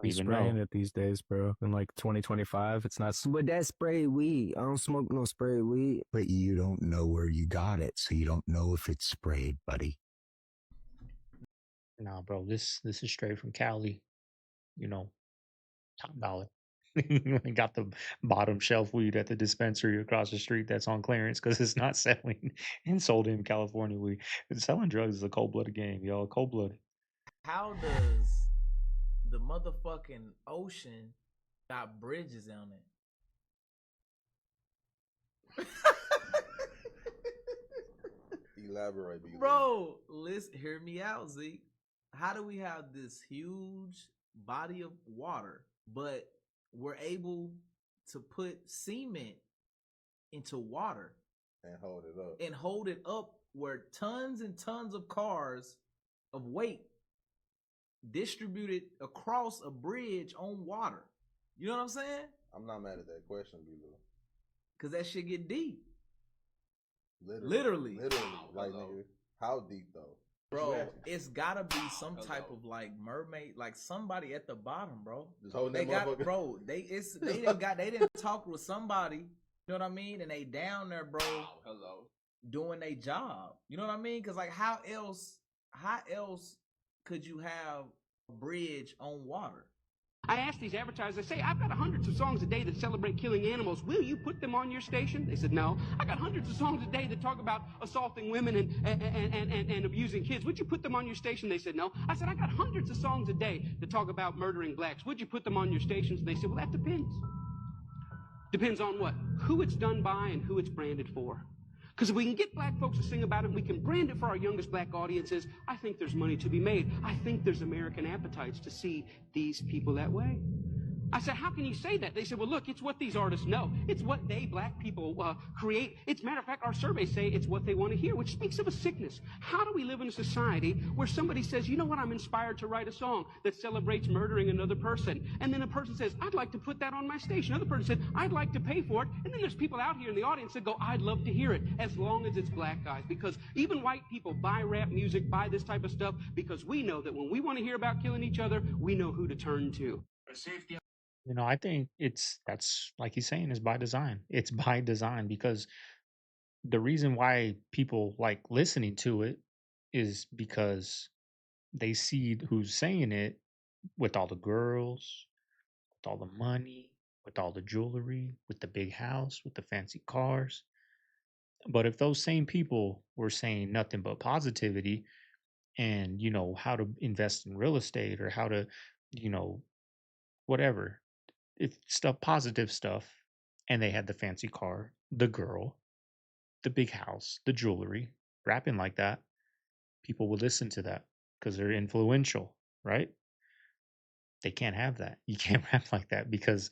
S21: We spraying it these days, bro. In like 2025, it's not.
S10: But that's sprayed weed. I don't smoke no sprayed weed.
S8: But you don't know where you got it, so you don't know if it's sprayed, buddy.
S2: Nah, bro, this is straight from Cali. Top dollar. Got the bottom shelf weed at the dispensary across the street that's on clearance because it's not selling and sold in California weed. Selling drugs is a cold-blooded game, y'all. Cold-blooded.
S7: How does the motherfucking ocean got bridges on it?
S1: Elaborate,
S7: bro. Listen, hear me out, Zeke. How do we have this huge body of water, but we're able
S11: to put cement into water
S12: and hold it up.
S11: And hold it up where tons and tons of cars of weight distributed across a bridge on water. You know what I'm saying?
S12: I'm not mad at that question, B-Lou.
S11: Cause that shit get deep.
S12: Literally. Like, nigga, how deep though?
S11: Bro, it's gotta be some type of like mermaid, like somebody at the bottom, bro.
S12: Just holding
S11: They
S12: that
S11: got,
S12: motherfucker.
S11: bro. They didn't talk with somebody. You know what I mean? And they down there, bro.
S7: Hello.
S11: Doing their job. You know what I mean? Cause like how else could you have a bridge on water?
S13: I asked these advertisers, I say, I've got hundreds of songs a day that celebrate killing animals. Will you put them on your station? They said, no. I got hundreds of songs a day that talk about assaulting women and abusing kids. Would you put them on your station? They said, no. I said, I got hundreds of songs a day that talk about murdering blacks. Would you put them on your stations? They said, well, that depends. Depends on what? Who it's done by and who it's branded for. Because if we can get black folks to sing about it, we can brand it for our youngest black audiences, I think there's money to be made. I think there's American appetites to see these people that way. I said, how can you say that? They said, well, look, it's what these artists know. It's what they, black people, create. It's, matter of fact, our surveys say it's what they want to hear, which speaks of a sickness. How do we live in a society where somebody says, you know what, I'm inspired to write a song that celebrates murdering another person. And then a person says, I'd like to put that on my station. Another person said, I'd like to pay for it. And then there's people out here in the audience that go, I'd love to hear it, as long as it's black guys. Because even white people buy rap music, buy this type of stuff, because we know that when we want to hear about killing each other, we know who to turn to.
S2: You know, I think that's like he's saying is by design. It's by design because the reason why people like listening to it is because they see who's saying it with all the girls, with all the money, with all the jewelry, with the big house, with the fancy cars. But if those same people were saying nothing but positivity and, you know, how to invest in real estate or how to, you know, whatever, if stuff, positive stuff, and they had the fancy car, the girl, the big house, the jewelry, rapping like that, people would listen to that because they're influential, right? They can't have that. You can't rap like that because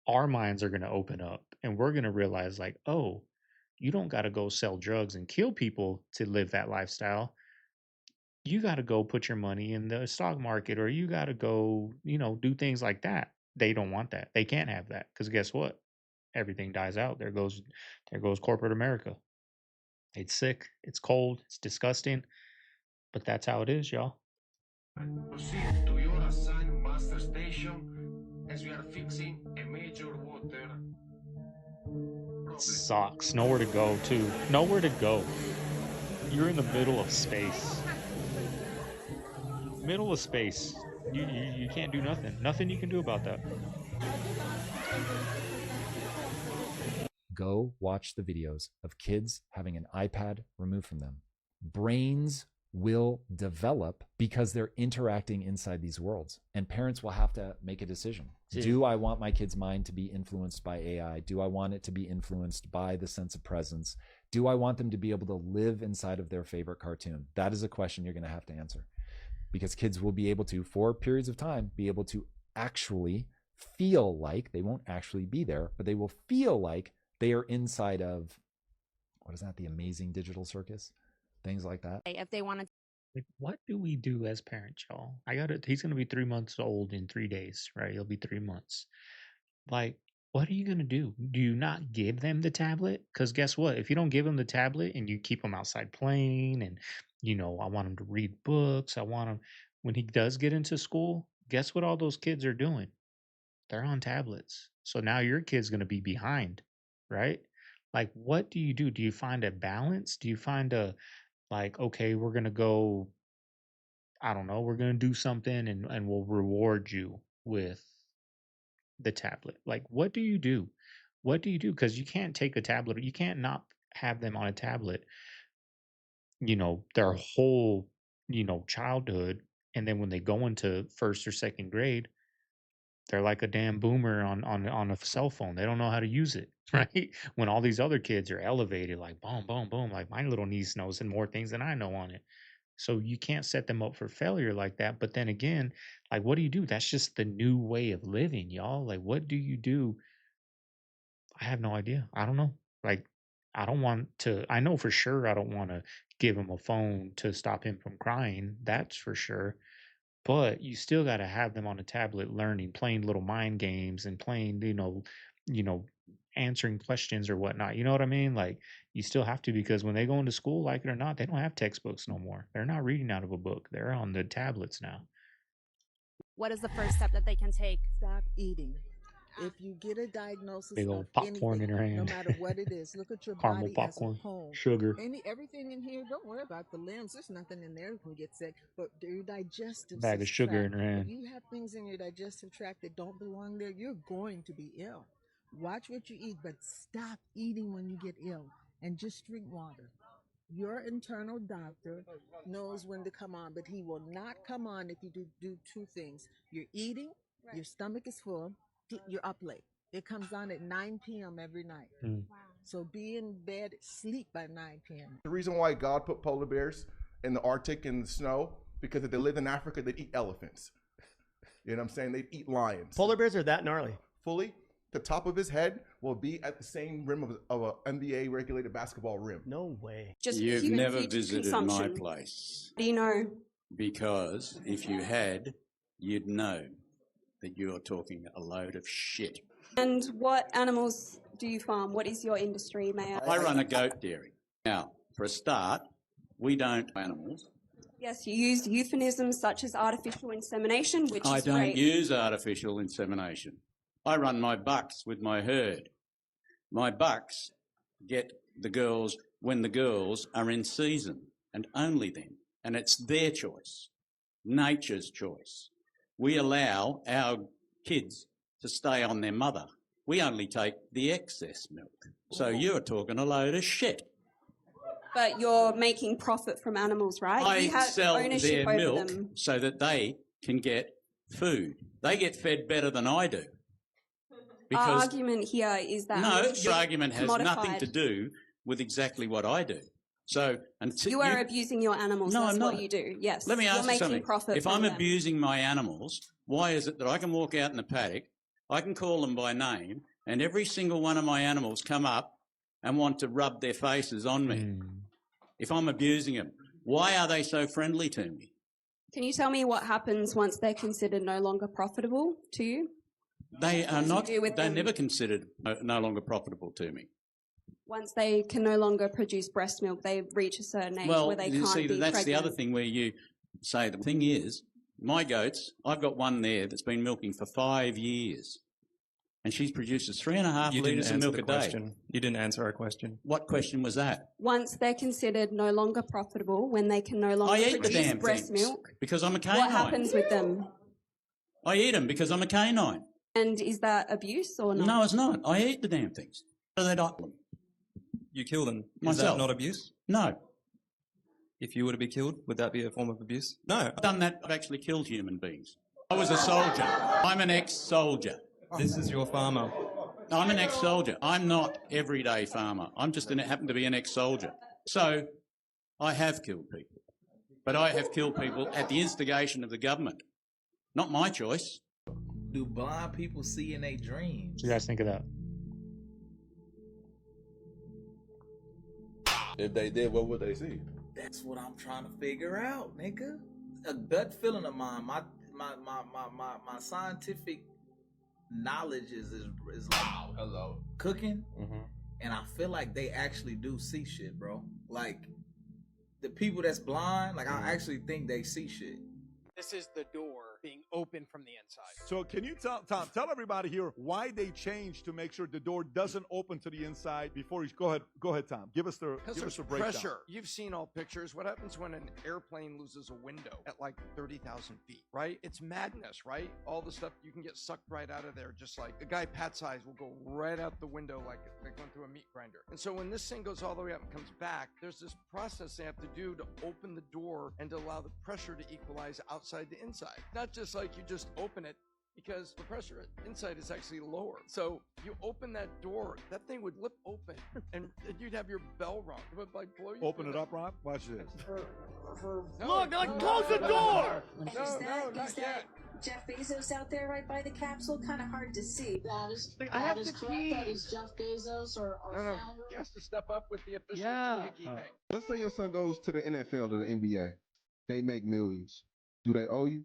S2: our minds are going to open up and we're going to realize, like, oh, you don't got to go sell drugs and kill people to live that lifestyle. You got to go put your money in the stock market or you got to go, you know, do things like that. They don't want that. They can't have that because guess what? Everything dies out. There goes corporate America. It's sick. It's cold. It's disgusting. But that's how it is, y'all.
S14: Proceed to your assigned master station as we are fixing a major water
S2: Sucks. Nowhere to go, too. Nowhere to go. You're in the middle of space. Middle of space. You can't do nothing. Nothing you can do about that.
S16: Go watch the videos of kids having an iPad removed from them. Brains will develop because they're interacting inside these worlds, and parents will have to make a decision. Do I want my kid's mind to be influenced by AI? Do I want it to be influenced by the sense of presence? Do I want them to be able to live inside of their favorite cartoon? That is a question you're going to have to answer, because kids will be able to, for periods of time, be able to actually feel like, they won't actually be there, but they will feel like they are inside of, what is that, the amazing digital circus? Things like that.
S26: If they want to.
S2: Like, what do we do as parents, y'all? He's going to be 3 months old in 3 days, right? He'll be 3 months. Like, what are you going to do? Do you not give them the tablet? Because guess what? If you don't give them the tablet and you keep them outside playing and, you know, I want him to read books. I want him, when he does get into school, guess what all those kids are doing? They're on tablets. So now your kid's going to be behind, right? Like, what do you do? Do you find a balance? Do you find a, like, okay, we're going to go, I don't know, we're going to do something and we'll reward you with the tablet. Like, what do you do? What do you do? Because you can't take a tablet, you can't not have them on a tablet, you know, their whole, you know, childhood. And then when they go into first or second grade, they're like a damn boomer on a cell phone. They don't know how to use it, right? When all these other kids are elevated, like boom, boom, boom. Like my little niece knows and more things than I know on it. So you can't set them up for failure like that. But then again, like, what do you do? That's just the new way of living, y'all. Like, what do you do I have no idea. I don't know. Like, I don't want to, I know for sure I don't want to give him a phone to stop him from crying. That's for sure. But you still got to have them on a tablet learning, playing little mind games and playing, you know, answering questions or whatnot. You know what I mean? Like, you still have to, because when they go into school, like it or not, they don't have textbooks no more. They're not reading out of a book. They're on the tablets now.
S3: What is the first step that they can take?
S15: Stop eating. If you get a diagnosis
S2: Big
S15: of
S2: old popcorn in
S15: anything,
S2: her hand.
S15: no matter what it is, look at your
S2: Caramel
S15: body
S2: popcorn,
S15: as a whole.
S2: sugar.
S15: Everything in here, don't worry about the limbs. There's nothing in there that can get sick. But your digestive
S2: Bag of sugar in her hand.
S15: If you have things in your digestive tract that don't belong there, you're going to be ill. Watch what you eat, but stop eating when you get ill and just drink water. Your internal doctor knows when to come on, but he will not come on if you do two things. You're eating, your stomach is full, you're up late. It comes on at 9 p.m. every night.
S2: Wow.
S15: So be in bed, sleep by 9 p.m.
S9: The reason why God put polar bears in the Arctic and the snow, because if they lived in Africa, they'd eat elephants. You know what I'm saying? They'd eat lions.
S17: Polar bears are that gnarly.
S9: Fully, the top of his head will be at the same rim of an NBA regulated basketball rim.
S17: No way.
S3: You've never visited my place. Do you know?
S18: Because if you had, you'd know that you're talking a load of shit.
S3: And what animals do you farm? What is your industry, may I?
S18: I run a goat dairy. Now, for a start, we don't animals.
S3: Yes, you use euphemisms such as artificial insemination, which
S18: I
S3: is
S18: don't
S3: great.
S18: use artificial insemination. I run my bucks with my herd. My bucks get the girls when the girls are in season, and only then. And it's their choice, nature's choice. We allow our kids to stay on their mother. We only take the excess milk. So you're talking a load of shit.
S3: But you're making profit from animals, right?
S18: I
S3: You have
S18: sell
S3: ownership
S18: their
S3: over
S18: milk
S3: them.
S18: so that they can get food. They get fed better than I do.
S3: Our argument here is that
S18: No,
S3: animals
S18: your
S3: are
S18: argument has nothing
S3: commodified.
S18: to do with exactly what I do. So until
S3: You are abusing your animals.
S18: No,
S3: That's
S18: I'm
S3: what
S18: not.
S3: you do. Yes.
S18: Let me
S3: You're
S18: ask you
S3: making
S18: something.
S3: profit
S18: If
S3: from
S18: I'm
S3: them.
S18: abusing my animals, why is it that I can walk out in the paddock, I can call them by name, and every single one of my animals come up and want to rub their faces on me? If I'm abusing them, why are they so friendly to me?
S3: Can you tell me what happens once they're considered no longer profitable to you?
S18: They are
S3: What
S18: not,
S3: do you do with
S18: they're
S3: them?
S18: never considered no longer profitable to me.
S3: Once they can no longer produce breast milk, they reach a certain age
S18: Well,
S3: where they
S18: you
S3: can't
S18: see,
S3: be
S18: that's
S3: pregnant.
S18: the other thing where you say the thing is, my goats, I've got one there that's been milking for 5 years, and she produces 3.5
S21: You didn't
S18: litres of
S21: answer
S18: milk
S21: the
S18: a day.
S21: question. You didn't answer our question.
S18: What question was that?
S3: Once they're considered no longer profitable, when they can no longer
S18: I eat the
S3: produce
S18: damn
S3: breast
S18: things
S3: milk,
S18: because I'm a canine.
S3: what happens with them?
S18: I eat them because I'm a canine.
S3: And is that abuse or not?
S18: No, it's not. I eat the damn things. So they die.
S21: You kill them. Is
S18: Myself.
S21: that not abuse?
S18: No.
S21: If you were to be killed, would that be a form of abuse? No.
S18: I've done that. I've actually killed human beings. I was a soldier. I'm an ex-soldier.
S21: This is your farmer.
S18: I'm an ex-soldier. I'm not everyday farmer. I'm just happen to be an ex-soldier. So I have killed people. But I have killed people at the instigation of the government. Not my choice.
S11: Do blind people see in their dreams?
S2: What do you guys think of that?
S12: If they did, what would they see?
S11: That's what I'm trying to figure out, nigga. A gut feeling of mine. My scientific knowledge is like cooking, and I feel like they actually do see shit, bro. Like the people that's blind, like I actually think they see shit.
S19: This is the door being opened from the inside.
S26: So can you tell everybody here why they changed to make sure the door doesn't open to the inside before you go ahead, Tom. Give us a breakdown.
S19: Pressure. You've seen all pictures. What happens when an airplane loses a window at like 30,000 feet, right? It's madness, right? All the stuff you can get sucked right out of there. Just like a guy Pat size will go right out the window like going through a meat grinder. And so when this thing goes all the way up and comes back, there's this process they have to do to open the door and to allow the pressure to equalize outside to inside. Not just like you just open it, because the pressure inside is actually lower. So you open that door, that thing would lip open, and you'd have your bell rung. It would like blow you.
S26: Open it up, Rob. Watch this.
S19: Look, close the door! No, not yet.
S5: Jeff Bezos out there right by the capsule? Kind of hard to see.
S19: I have the key. That is Jeff Bezos or founder. He has to step up with the official thing.
S1: Let's say your son goes to the NFL or the NBA. They make millions. Do they owe you?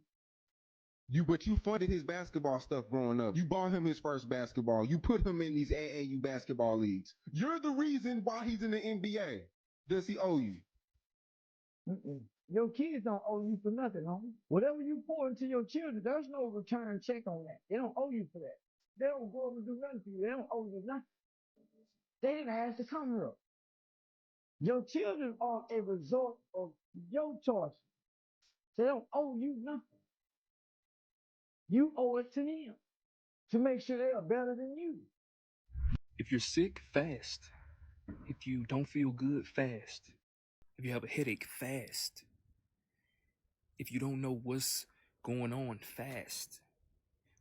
S1: But you funded his basketball stuff growing up. You bought him his first basketball. You put him in these AAU basketball leagues. You're the reason why he's in the NBA. Does he owe you?
S6: Your kids don't owe you for nothing, homie. Whatever you pour into your children, there's no return check on that. They don't owe you for that. They don't go over and do nothing for you. They don't owe you nothing. They didn't ask to come here. Your children are a result of your choices. They don't owe you nothing. You owe it to them to make sure they are better than you.
S17: If you're sick, fast. If you don't feel good, fast. If you have a headache, fast. If you don't know what's going on, fast.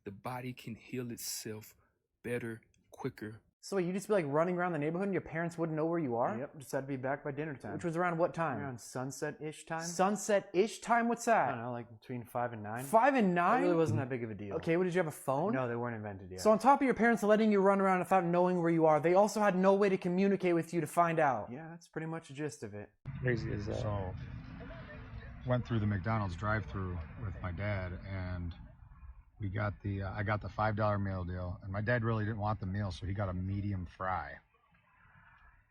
S17: The body can heal itself better, quicker.
S22: So you just be like running around the neighborhood and your parents wouldn't know where you are?
S23: Yep, just had to be back by dinner time.
S22: Which was around what time?
S23: Around sunset-ish time.
S22: Sunset-ish time? What's that?
S23: I don't know, like between 5 and 9.
S22: 5 and 9?
S23: It really wasn't that big of a deal.
S22: Okay, well, did you have a phone?
S23: No, they weren't invented yet.
S22: So on top of your parents letting you run around without knowing where you are, they also had no way to communicate with you to find out.
S23: Yeah, that's pretty much the gist of it.
S2: Crazy as that.
S24: So, went through the McDonald's drive-through with my dad, and we got I got the $5 meal deal, and my dad really didn't want the meal, so he got a medium fry.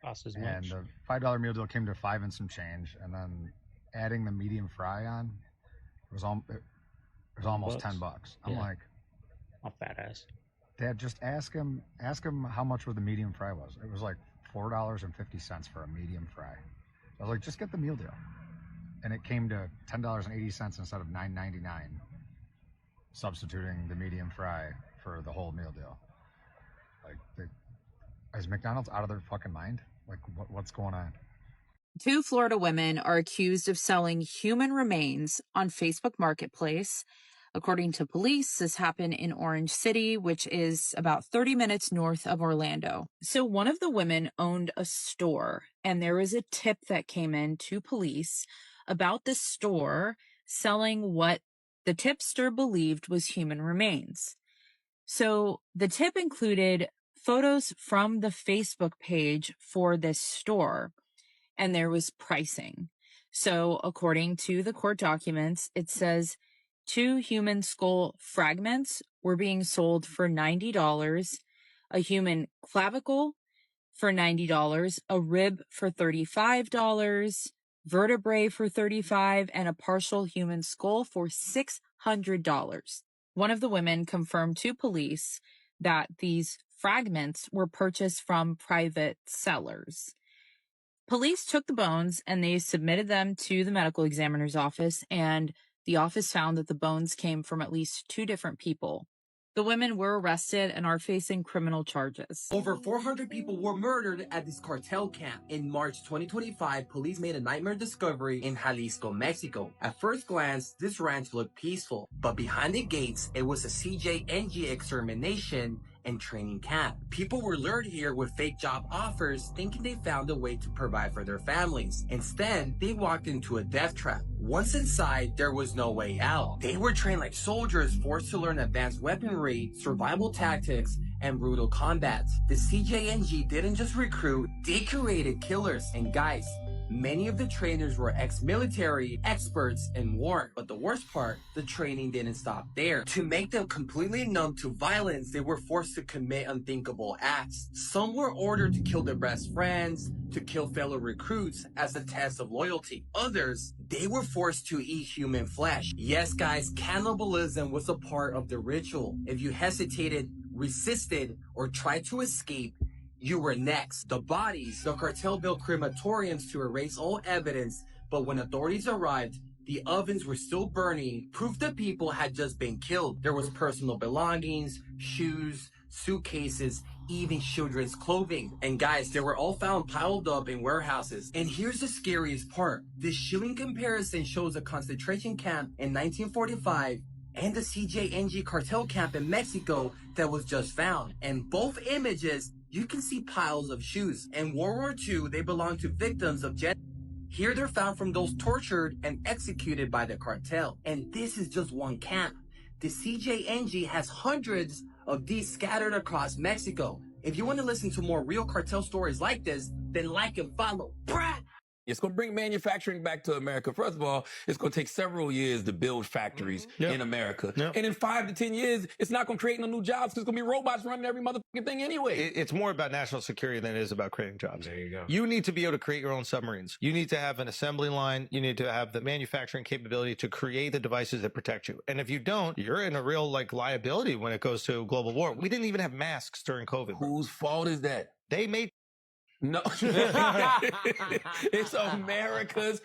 S2: Cost as
S24: And
S2: much.
S24: the $5 meal deal came to $5 and some change, and then adding the medium fry on, it was almost $10. I'm like,
S2: a fat ass.
S24: Dad, just ask him how much the medium fry was. It was like $4.50 for a medium fry. I was like, just get the meal deal. And it came to $10.80 instead of $9.99, substituting the medium fry for the whole meal deal. Like, is McDonald's out of their fucking mind? Like, what's going on?
S27: 2 Florida women are accused of selling human remains on Facebook Marketplace. According to police, this happened in Orange City, which is about 30 minutes north of Orlando. So one of the women owned a store, and there was a tip that came in to police about the store selling what the tipster believed was human remains. So the tip included photos from the Facebook page for this store, and there was pricing. So according to the court documents, it says 2 human skull fragments were being sold for $90, a human clavicle for $90, a rib for $35, vertebrae for $35, and a partial human skull for $600. One of the women confirmed to police that these fragments were purchased from private sellers. Police took the bones and they submitted them to the medical examiner's office, and the office found that the bones came from at least 2 different people. The women were arrested and are facing criminal charges.
S28: Over 400 people were murdered at this cartel camp. In March 2025, police made a nightmare discovery in Jalisco, Mexico. At first glance, this ranch looked peaceful, but behind the gates, it was a CJNG extermination and training camp. People were lured here with fake job offers, thinking they found a way to provide for their families. Instead, they walked into a death trap. Once inside, there was no way out. They were trained like soldiers, forced to learn advanced weaponry, survival tactics, and brutal combat. The CJNG didn't just recruit, they created killers. And guys, many of the trainers were ex-military, experts in war. But the worst part, the training didn't stop there. To make them completely numb to violence, they were forced to commit unthinkable acts. Some were ordered to kill their best friends, to kill fellow recruits as a test of loyalty. Others, they were forced to eat human flesh. Yes, guys, cannibalism was a part of the ritual. If you hesitated, resisted, or tried to escape, you were next. The bodies, the cartel built crematoriums to erase all evidence, but when authorities arrived, the ovens were still burning, proof the people had just been killed. There was personal belongings, shoes, suitcases, even children's clothing. And guys, they were all found piled up in warehouses. And here's the scariest part. This chilling comparison shows a concentration camp in 1945 and the CJNG cartel camp in Mexico that was just found. In both images, you can see piles of shoes. In World War II, they belonged to victims of genocide. Here they're found from those tortured and executed by the cartel. And this is just one camp. The CJNG has hundreds of these scattered across Mexico. If you want to listen to more real cartel stories like this, then like and follow.
S4: It's going to bring manufacturing back to America. First of all, it's going to take several years to build factories in America. And in 5 to 10 years, it's not going to create no new jobs because it's going to be robots running every motherfucking thing anyway.
S7: It's more about national security than it is about creating jobs.
S4: There you go.
S7: You need to be able to create your own submarines. You need to have an assembly line. You need to have the manufacturing capability to create the devices that protect you. And if you don't, you're in a real liability when it goes to global war. We didn't even have masks during COVID.
S4: Whose fault is that?
S7: They made...
S4: No. It's America's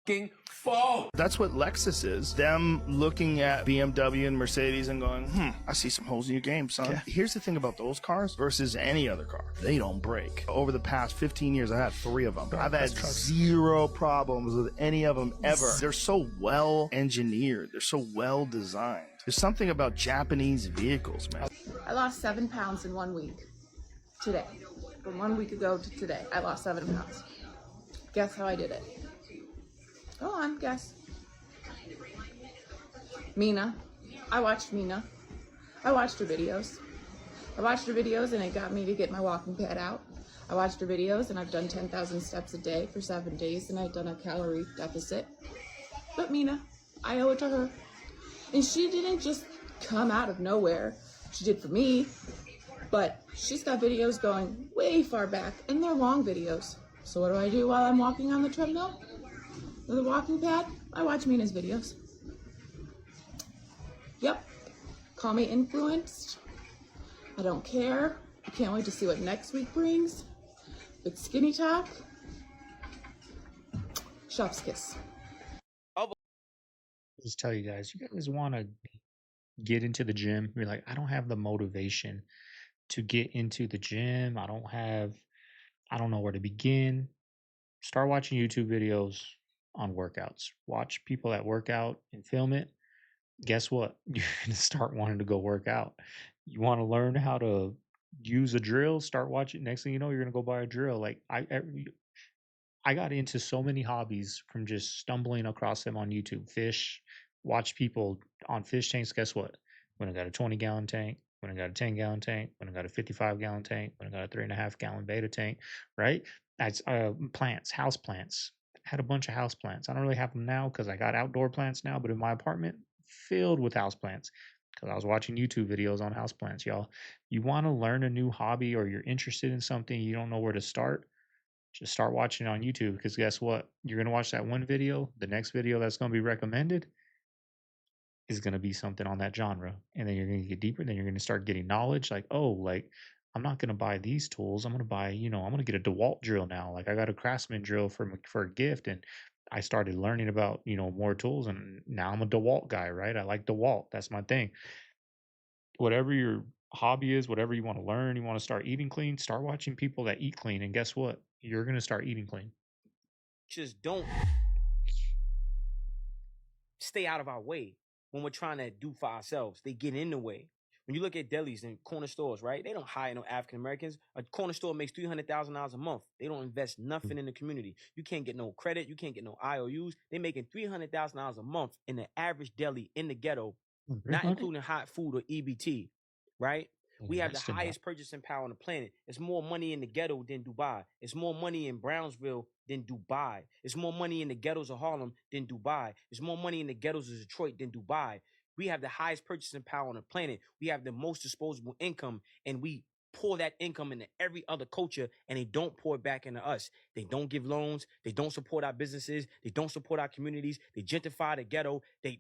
S4: fucking fault.
S8: That's what Lexus is. Them looking at BMW and Mercedes and going, I see some holes in your game, son. Yeah. Here's the thing about those cars versus any other car. They don't break. Over the past 15 years, I had 3 of them. I've had 0 problems with any of them ever. They're so well engineered. They're so well designed. There's something about Japanese vehicles, man.
S10: I lost 7 pounds in 1 week. Today. From 1 week ago to today, I lost 7 pounds. Guess how I did it? Go on, guess. Mina. I watched Mina. I watched her videos. I watched her videos and it got me to get my walking pad out. I watched her videos and I've done 10,000 steps a day for 7 days and I've done a calorie deficit. But Mina, I owe it to her. And she didn't just come out of nowhere. She did for me. But she's got videos going way far back, and they're long videos. So what do I do while I'm walking on the treadmill? Or the walking pad? I watch Mina's videos. Yep. Call me influenced. I don't care. I can't wait to see what next week brings. It's skinny talk. Chef's kiss.
S2: I'll just tell you guys want to get into the gym. You're like, I don't have the motivation to get into the gym. I don't know where to begin. Start watching YouTube videos on workouts. Watch people that work out and film it. Guess what? You're going to start wanting to go work out. You want to learn how to use a drill? Start watching. Next thing you know, you're going to go buy a drill. Like I got into so many hobbies from just stumbling across them on YouTube. Fish, watch people on fish tanks. Guess what? When I got a 20-gallon tank, when I got a 10-gallon tank, when I got a 55-gallon tank, when I got a 3.5-gallon beta tank, right? That's plants, house plants. I had a bunch of house plants. I don't really have them now because I got outdoor plants now, but in my apartment, filled with house plants because I was watching YouTube videos on house plants, y'all. You want to learn a new hobby or you're interested in something, you don't know where to start, just start watching it on YouTube because guess what? You're going to watch that one video, the next video that's going to be recommended is going to be something on that genre. And then you're going to get deeper. Then you're going to start getting knowledge. Like, oh, like I'm not going to buy these tools. I'm going to buy, I'm going to get a DeWalt drill now. Like I got a Craftsman drill for a gift. And I started learning about, more tools. And now I'm a DeWalt guy, right? I like DeWalt. That's my thing. Whatever your hobby is, whatever you want to learn, you want to start eating clean, start watching people that eat clean. And guess what? You're going to start eating clean.
S13: Just don't stay out of our way. When we're trying to do for ourselves, they get in the way. When you look at delis and corner stores, right? They don't hire no African Americans. A corner store makes $300,000 a month. They don't invest nothing in the community. You can't get no credit. You can't get no IOUs. They're making $300,000 a month in the average deli in the ghetto, not including hot food or EBT, right? We have the highest purchasing power on the planet. It's more money in the ghetto than Dubai. It's more money in Brownsville than Dubai. It's more money in the ghettos of Harlem than Dubai. It's more money in the ghettos of Detroit than Dubai. We have the highest purchasing power on the planet. We have the most disposable income, and we pour that income into every other culture, and they don't pour it back into us. They don't give loans. They don't support our businesses. They don't support our communities. They gentrify the ghetto. They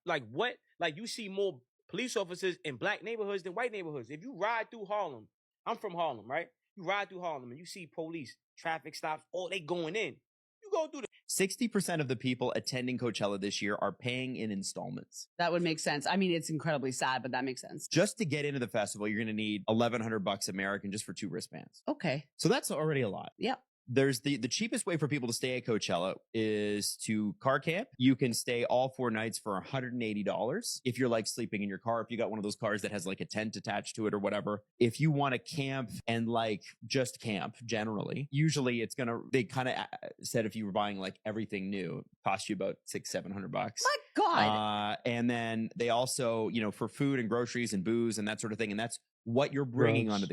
S13: like what? Like you see more police officers in black neighborhoods than white neighborhoods. If you ride through Harlem, I'm from Harlem, right? You ride through Harlem and you see police, traffic stops, they going in. You go through
S14: 60% of the people attending Coachella this year are paying in installments.
S20: That would make sense. I mean, it's incredibly sad, but that makes sense.
S14: Just to get into the festival, you're going to need $1,100 American just for 2 wristbands.
S20: Okay.
S14: So that's already a lot.
S20: Yep.
S14: There's the cheapest way for people to stay at Coachella is to car camp. You can stay all 4 nights for $180 if you're like sleeping in your car, if you got one of those cars that has like a tent attached to it or whatever. If you want to camp and like just camp generally, usually they kind of said if you were buying like everything new, it cost you about $600-700.
S20: My God.
S14: And then they also, for food and groceries and booze and that sort of thing. And that's what you're bringing onto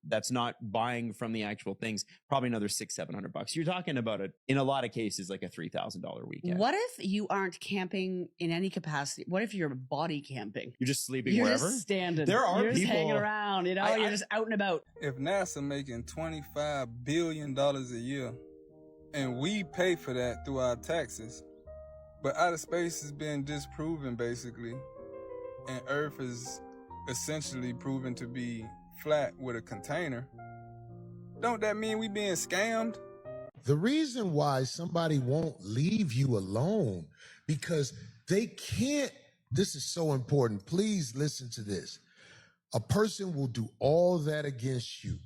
S14: that's not buying from the actual things, probably another $600-700. You're talking about in a lot of cases, like a $3,000 weekend.
S20: What if you aren't camping in any capacity? What if you're body camping?
S14: You're just sleeping
S20: You're
S14: wherever?
S20: just standing.
S14: There are
S20: you're just
S14: people
S20: hanging around, you're just out and about.
S3: If NASA making $25 billion a year and we pay for that through our taxes, but outer space has been disproven basically, and Earth is essentially proven to be flat with a container, don't that mean we being scammed?
S9: The reason why somebody won't leave you alone, because they can't, this is so important, please listen to this. A person will do all that against you.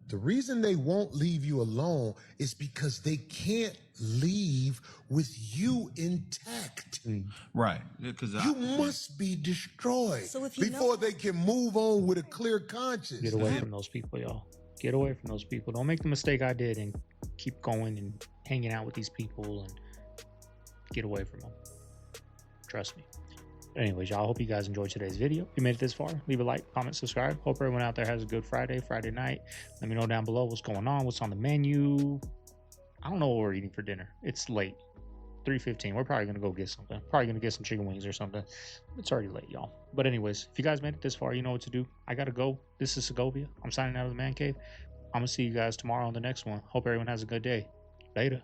S9: The reason they won't leave you alone is because they can't leave with you intact.
S7: Right. Because
S9: you must be destroyed
S27: So if you
S9: before they can move on with a clear conscience.
S2: Get away from those people, y'all. Get away from those people. Don't make the mistake I did and keep going and hanging out with these people, and get away from them. Trust me. Anyways, y'all, I hope you guys enjoyed today's video. If you made it this far, leave a like, comment, subscribe. Hope everyone out there has a good Friday night. Let me know down below what's going on, what's on the menu. I don't know what we're eating for dinner. It's late, 3:15. We're probably going to go get something. Probably going to get some chicken wings or something. It's already late, y'all. But anyways, if you guys made it this far, you know what to do. I got to go. This is Segovia. I'm signing out of the man cave. I'm going to see you guys tomorrow on the next one. Hope everyone has a good day. Later.